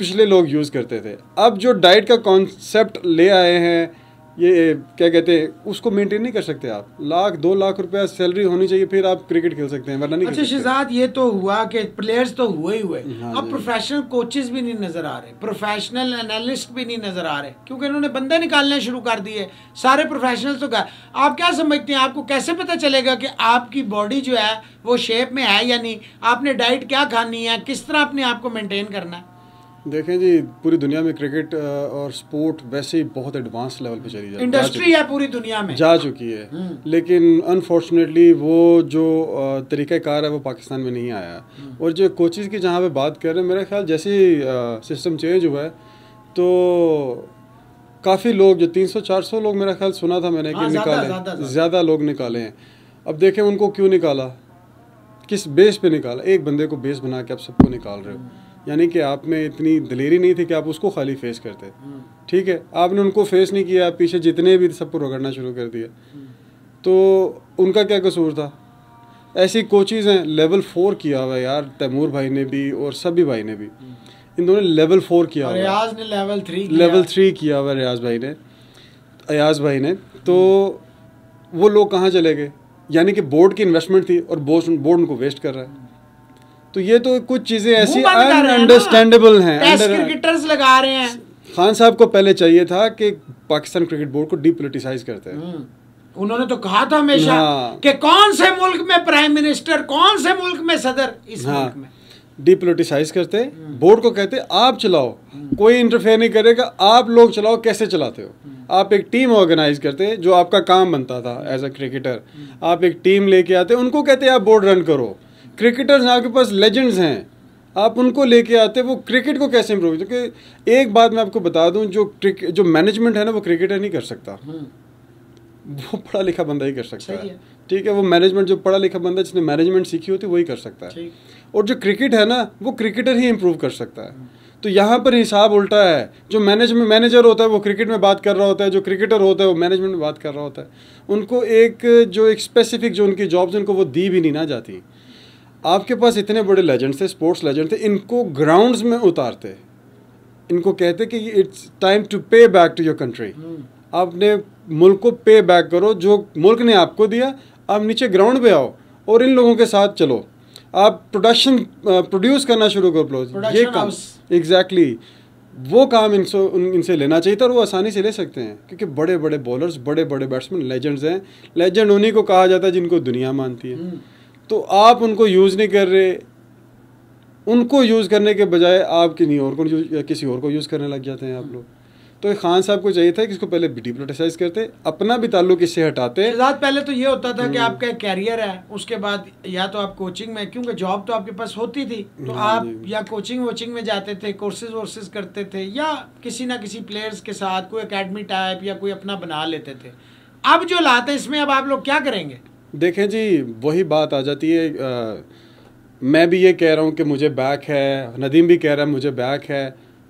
पिछले लोग यूज़ करते थे। अब जो डाइट का कॉन्सेप्ट ले आए हैं, ये क्या कहते हैं, उसको मेंटेन नहीं कर सकते आप। 1-2 लाख रुपया सैलरी होनी चाहिए, फिर आप क्रिकेट खेल सकते हैं, वरना नहीं। अच्छा शहजाद, ये तो हुआ कि प्लेयर्स तो हुए ही हुए, हाँ, अब प्रोफेशनल कोचेस भी नहीं नजर आ रहे, प्रोफेशनल एनालिस्ट भी नहीं नजर आ रहे, क्योंकि इन्होंने बंदे निकालने शुरू कर दिए, सारे प्रोफेशनल तो गए। आप क्या समझते हैं, आपको कैसे पता चलेगा कि आपकी बॉडी जो है वो शेप में है या नहीं? आपने डाइट क्या खानी है, किस तरह अपने आप को मेंटेन करना है? देखें जी, पूरी दुनिया में क्रिकेट और स्पोर्ट वैसे ही बहुत एडवांस लेवल पे चली जाती है, इंडस्ट्री है पूरी दुनिया में जा चुकी है, लेकिन अनफॉर्चुनेटली वो जो तरीक़ाकार है वो पाकिस्तान में नहीं आया। और जो कोचेज़ की जहाँ पे बात कर रहे हैं, मेरा ख्याल जैसे सिस्टम चेंज हुआ है तो काफ़ी लोग, जो 300-400 लोग मेरा ख्याल सुना था मैंने कि निकाले, ज़्यादा लोग निकाले हैं। अब देखें उनको क्यों निकाला, किस बेस पे निकाला, एक बंदे को बेस बना के आप सबको निकाल रहे हो। यानी कि आप में इतनी दलेरी नहीं थी कि आप उसको खाली फेस करते, ठीक है, आपने उनको फेस नहीं किया, पीछे जितने भी सबको रगड़ना शुरू कर दिया, तो उनका क्या कसूर था? ऐसी कोचेज़ हैं, लेवल 4 किया हुआ है यार, तैमूर भाई ने भी और सभी भाई ने भी, इन दोनों ने लेवल 4 किया हुआ है, रियाज ने लेवल 3 किया हुआ है रियाज भाई ने, अयाज भाई ने। तो वो लोग कहाँ चले गए? यानी कि बोर्ड की इन्वेस्टमेंट थी और बोर्ड उनको वेस्ट कर रहा है। तो ये तो कुछ चीज़ें ऐसी अनअंडरस्टैंडेबल हैं, टेस्ट क्रिकेटर्स लगा रहे हैं। खान साहब को पहले चाहिए था कि पाकिस्तान क्रिकेट बोर्ड को डीपोलिटिसाइज करते हैं। उन्होंने तो कहा था हमेशा कि कौन से मुल्क में प्राइम मिनिस्टर, कौन से मुल्क में सदर, इस मुल्क में डीपोलिटिसाइज करते, बोर्ड को कहते आप चलाओ, कोई इंटरफेयर नहीं करेगा, आप लोग चलाओ, कैसे चलाते हो। आप एक टीम ऑर्गेनाइज करते, जो आपका काम बनता था एज अ क्रिकेटर, आप एक टीम लेके आते, उनको कहते आप बोर्ड रन करो। क्रिकेटर्स आपके पास लेजेंड्स हैं, आप उनको लेके आते, वो क्रिकेट को कैसे इम्प्रूव। क्योंकि एक बात मैं आपको बता दूं, जो मैनेजमेंट है ना, वो क्रिकेटर नहीं कर सकता, वो पढ़ा लिखा बंदा ही कर सकता है, ठीक है। वो मैनेजमेंट, जो पढ़ा लिखा बंदा जिसने मैनेजमेंट सीखी होती है वही कर सकता है, और जो क्रिकेट है ना, वो क्रिकेटर ही इम्प्रूव कर सकता है। तो यहाँ पर हिसाब उल्टा है, जो मैनेजर होता है वो क्रिकेट में बात कर रहा होता है, जो क्रिकेटर होता है वो मैनेजमेंट में बात कर रहा होता है। उनको एक स्पेसिफिक जो उनकी जॉब्स उनको वो दी भी नहीं ना जाती। आपके पास इतने बड़े लेजेंड थे, स्पोर्ट्स लेजेंड थे, इनको ग्राउंड्स में उतारते, इनको कहते कि इट्स टाइम टू पे बैक टू योर कंट्री। आपने मुल्क को पे बैक करो, जो मुल्क ने आपको दिया, आप नीचे ग्राउंड पे आओ और इन लोगों के साथ चलो, आप प्रोड्यूस करना शुरू करो। ये काम एग्जैक्टली वो काम इनसे लेना चाहिए था, और वो आसानी से ले सकते हैं, क्योंकि बड़े बड़े बॉलर्स, बड़े बड़े बैट्समैन लेजेंड्स हैं। लेजेंड उन्हीं को कहा जाता है जिनको दुनिया मानती है। तो आप उनको यूज़ नहीं कर रहे, उनको यूज़ करने के बजाय आप किसी और को यूज़ करने लग जाते हैं आप लोग। तो खान साहब को चाहिए था कि इसको पहले डीपोलिटिसाइज करते, अपना भी ताल्लुक इससे हटाते। पहले तो ये होता था कि आपका एक कैरियर है, उसके बाद या तो आप कोचिंग में, क्योंकि जॉब तो आपके पास होती थी, तो आप या कोचिंग में जाते थे, कोर्सेज करते थे, या किसी ना किसी प्लेयर्स के साथ कोई एकेडमी टाइप या कोई अपना बना लेते थे। अब जो लाते इसमें, अब आप लोग क्या करेंगे? देखें जी, वही बात आ जाती है। मैं भी ये कह रहा हूँ कि मुझे बैक है, नदीम भी कह रहा है मुझे बैक है।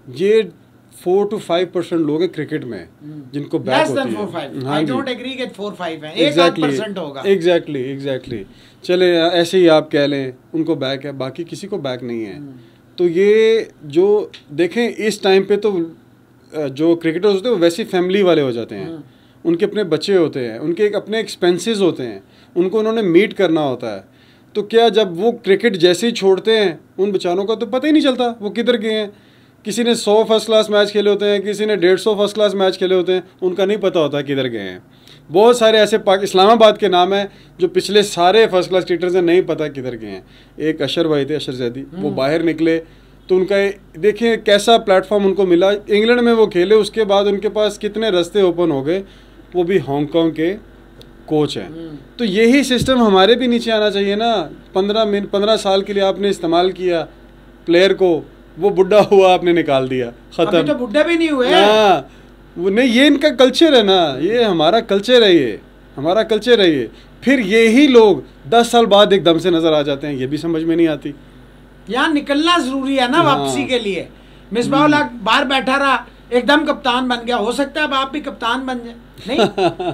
ये 4 to 5% लोग हैं क्रिकेट में जिनको बैक होती है। I don't agree कि 4-5 है, 1% होगा। एग्जैक्टली चले, ऐसे ही आप कह लें उनको बैक है, बाकी किसी को बैक नहीं है। तो ये जो देखें, इस टाइम पे तो जो क्रिकेटर्स होते हैं वो वैसी फैमिली वाले हो जाते हैं, उनके अपने बच्चे होते हैं, उनके अपने एक्सपेंसेस होते हैं, उनको उन्होंने मीट करना होता है। तो क्या जब वो क्रिकेट जैसे ही छोड़ते हैं, उन बेचारों का तो पता ही नहीं चलता वो किधर गए हैं। किसी ने 100 फर्स्ट क्लास मैच खेले होते हैं, किसी ने 150 फर्स्ट क्लास मैच खेले होते हैं, उनका नहीं पता होता किधर गए हैं। बहुत सारे ऐसे इस्लामाबाद के नाम है जो पिछले सारे फर्स्ट क्लास क्रिकेटर्स हैं, नहीं पता किधर गए हैं। एक अशर भाई थे, अशर जैदी, वो बाहर निकले तो उनका देखिए कैसा प्लेटफॉर्म उनको मिला। इंग्लैंड में वो खेले, उसके बाद उनके पास कितने रास्ते ओपन हो गए, वो भी हांगकॉन्ग के कोच हैं। तो यही सिस्टम हमारे भी नीचे आना चाहिए ना। 15 साल के लिए आपने इस्तेमाल किया प्लेयर को, वो बुढ़ा हुआ, आपने निकाल दिया, खत्म। अभी तो बुढ़ा भी नहीं हुए। हाँ, नहीं, ये इनका कल्चर है ना, ये हमारा कल्चर है, ये हमारा कल्चर है। ये फिर यही लोग 10 साल बाद एकदम से नजर आ जाते हैं, ये भी समझ में नहीं आती। यहाँ निकलना जरूरी है ना वापसी के लिए। मिसबाहुल हक बाहर बैठा रहा, एकदम कप्तान बन गया। हो सकता है अब आप भी कप्तान बन जाए, नहीं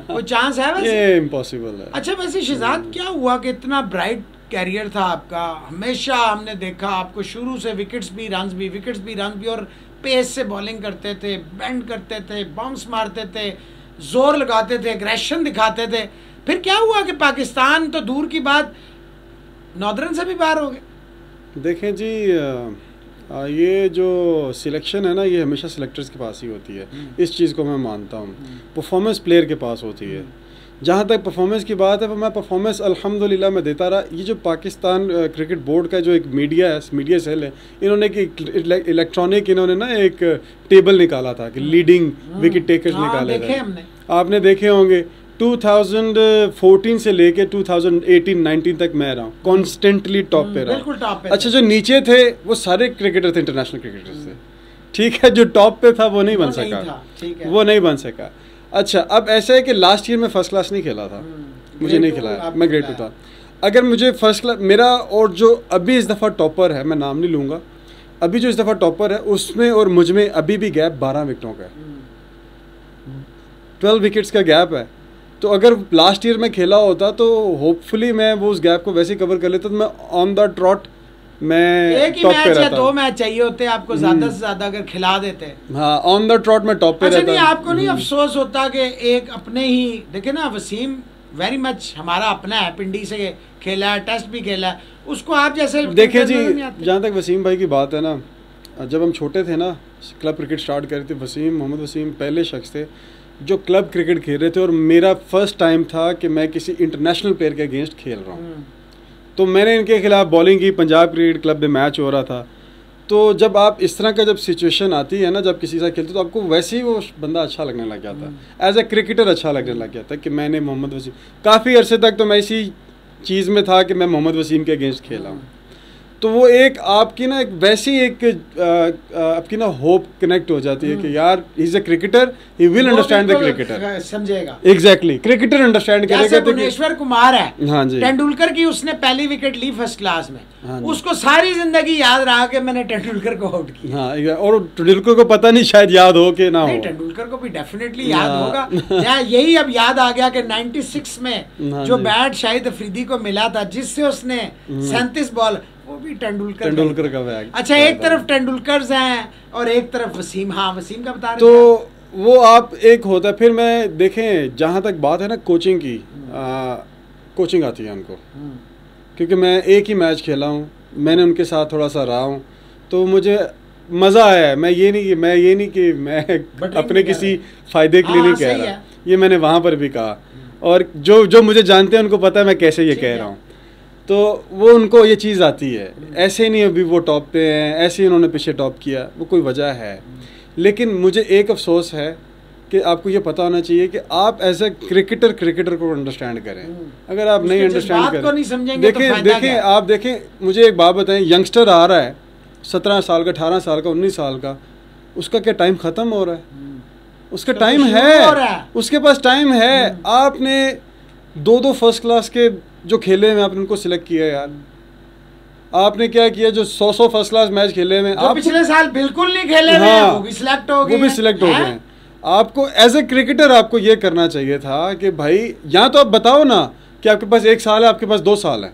कोई चांस है वैसे? ये इम्पॉसिबल है। अच्छा, वैसे शहजाद क्या हुआ कि इतना ब्राइट कैरियर था आपका, हमेशा हमने देखा आपको शुरू से विकेट्स भी रन्स भी, और पेस से बॉलिंग करते थे, बेंड करते थे, बाउंस मारते थे, जोर लगाते थे, एग्रेशन दिखाते थे। फिर क्या हुआ कि पाकिस्तान तो दूर की बात, नॉर्दर्न से भी बाहर हो गए? देखें जी, ये जो सिलेक्शन है ना, ये हमेशा सिलेक्टर्स के पास ही होती है। इस चीज़ को मैं मानता हूँ, परफॉर्मेंस प्लेयर के पास होती है। जहाँ तक परफॉर्मेंस की बात है, मैं परफॉर्मेंस अल्हम्दुलिल्लाह मैं देता रहा। ये जो पाकिस्तान क्रिकेट बोर्ड का जो एक मीडिया सेल है, इन्होंने इलेक्ट्रॉनिक इन्होंने ना एक टेबल निकाला था कि लीडिंग विकेट टेकर्स निकाले थे, आपने देखे होंगे। 2014 से लेके 2018-19 तक मैं रहा हूँ, कॉन्स्टेंटली टॉप पे रहा। अच्छा, जो नीचे थे वो सारे क्रिकेटर थे, इंटरनेशनल क्रिकेटर्स थे, ठीक है। जो टॉप पे था वो नहीं बन सका, अच्छा, अब ऐसा है कि लास्ट ईयर में फर्स्ट क्लास नहीं खेला था, मुझे नहीं खिलाया, मैं ग्रेड 2 था। अगर मुझे फर्स्ट क्लास मेरा, और जो अभी इस दफ़ा टॉपर है, मैं नाम नहीं लूँगा, अभी जो इस दफ़ा टॉपर है उसमें और मुझ में अभी भी गैप 12 विकेटों का है, 12 विकेट्स का गैप है। तो अगर लास्ट ईयर में खेला होता तो होपफुली मैं वो उस गैप को वैसे ही कवर कर लेता, तो मैं ऑन द ट्रॉट मैं एक ही टॉप मैच पे या रहता। 2 मैच चाहिए होते आपको ज्यादा से ज्यादा अगर खिला देते। हाँ, ऑन द ट्रॉट में टॉप पे अच्छा रहता। नहीं, आपको नहीं अफसोस होता कि एक अपने ही देखे ना, वसीम वेरी मच हमारा अपना है, पिंडी से खेला है, टेस्ट भी खेला है, उसको आप जैसे देखिए जी, नजर नहीं आते। जहाँ तक वसीम भाई की बात है ना, जब हम छोटे थे ना, क्लब क्रिकेट स्टार्ट करे थे, मोहम्मद वसीम पहले शख्स थे जो क्लब क्रिकेट खेल रहे थे, और मेरा फर्स्ट टाइम था कि मैं किसी इंटरनेशनल प्लेयर के अगेंस्ट खेल रहा हूँ। तो मैंने इनके खिलाफ बॉलिंग की, पंजाब क्रिकेट क्लब में मैच हो रहा था। तो जब आप इस तरह का जब सिचुएशन आती है ना, जब किसी से खेलते तो आपको वैसे ही वो बंदा अच्छा लगने लग जाता है, एज ए क्रिकेटर अच्छा लगने लग जाता है कि मैंने मोहम्मद वसीम, काफ़ी अरसे तक तो मैं इसी चीज़ में था कि मैं मोहम्मद वसीम के अगेंस्ट खेला हूँ। तो वो एक आपकी ना एक वैसी एक आपकी ना होप कनेक्ट हो जाती है कि यार he is a cricketer, he will understand the cricketer, समझेगा। एग्जैक्टली, क्रिकेटर अंडरस्टैंड जैसे करेगा। भुवनेश्वर कुमार है, हाँ जी, तेंदुलकर की उसने पहली विकेट ली फर्स्ट क्लास में, हाँ जी। उसको सारी जिंदगी याद रहा कि मैंने तेंदुलकर को आउट किया। हाँ, और तेंदुलकर को पता नहीं शायद याद हो कि ना हो। नहीं, तेंदुलकर को भी डेफिनेटली याद होगा। यही अब याद आ गया कि 96 में जो बैट शाहिद अफरीदी को मिला था, जिससे उसने 37 बॉल, वो भी तेंदुलकर का बैग। अच्छा, एक तरफ तेंदुलकर हैं और एक तरफ वसीम। हाँ, वसीम का बता रहे तो वो आप एक होता है। फिर मैं देखें, जहाँ तक बात है ना कोचिंग की, कोचिंग आती है उनको, क्योंकि मैं एक ही मैच खेला हूँ, मैंने उनके साथ थोड़ा सा रहा हूँ, तो मुझे मज़ा आया है। मैं ये नहीं कि मैं अपने किसी फ़ायदे के लिए नहीं कह रहा, ये मैंने वहाँ पर भी कहा, और जो मुझे जानते हैं उनको पता है मैं कैसे ये कह रहा हूँ। तो वो उनको ये चीज़ आती है, ऐसे नहीं अभी वो टॉप पे हैं, ऐसे ही उन्होंने पीछे टॉप किया, वो कोई वजह है। लेकिन मुझे एक अफसोस है कि आपको ये पता होना चाहिए कि आप एज ए क्रिकेटर को अंडरस्टैंड करें। अगर आप नहीं अंडरस्टैंड करें, देखें आप देखें, मुझे एक बात बताएं, यंगस्टर आ रहा है 17 साल का, 18 साल का, 19 साल का, उसका क्या टाइम ख़त्म हो रहा है? उसका टाइम है, उसके पास टाइम है। आपने 2 फर्स्ट क्लास के जो खेले हैं आपने उनको सिलेक्ट किया यार। आपने क्या किया, जो 100 फर्स्ट क्लास मैच खेले हैं आप पिछले साल बिल्कुल नहीं खेले हैं, हाँ, वो भी सिलेक्ट हो गए, हैं। आपको एज ए क्रिकेटर आपको ये करना चाहिए था कि भाई, या तो आप बताओ ना कि आपके पास 1 साल है, आपके पास 2 साल है,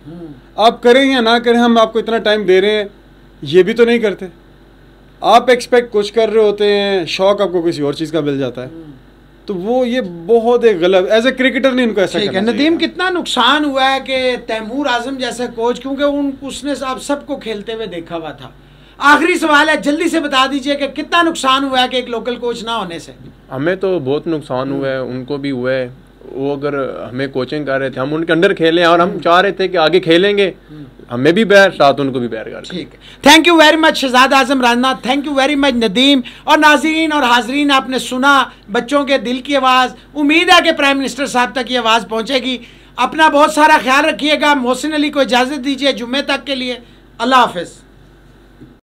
आप करें या ना करें, हम आपको इतना टाइम दे रहे हैं, ये भी तो नहीं करते। आप एक्सपेक्ट कुछ कर रहे होते हैं, शौक आपको किसी और चीज़ का मिल जाता है। तो वो ये बहुत एक गलत, एज ए क्रिकेटर नहीं इनको ऐसा करना चाहिए। नदीम, कितना नुकसान हुआ है कि तैमूर आजम जैसे कोच, क्योंकि उसने आप सबको खेलते हुए देखा हुआ था। आखिरी सवाल है, जल्दी से बता दीजिए कि कितना नुकसान हुआ है कि एक लोकल कोच ना होने से। हमें तो बहुत नुकसान हुआ है, उनको भी हुआ है। वो अगर हमें कोचिंग कर रहे थे, हम उनके अंडर खेलें, और हम चाह रहे थे कि आगे खेलेंगे, हमें भी बैर, साथ उनको भी बैर कर। ठीक है, thank you very much Shahzad Azam Rana, thank you very much Nadeem. और नाज़रीन और हाजरीन, आपने सुना बच्चों के दिल की आवाज़। उम्मीद है कि प्राइम मिनिस्टर साहब तक ये आवाज़ पहुँचेगी। अपना बहुत सारा ख्याल रखिएगा। मोहसिन अली को इजाज़त दीजिए जुम्मे तक के लिए। अल्लाह हाफिज़।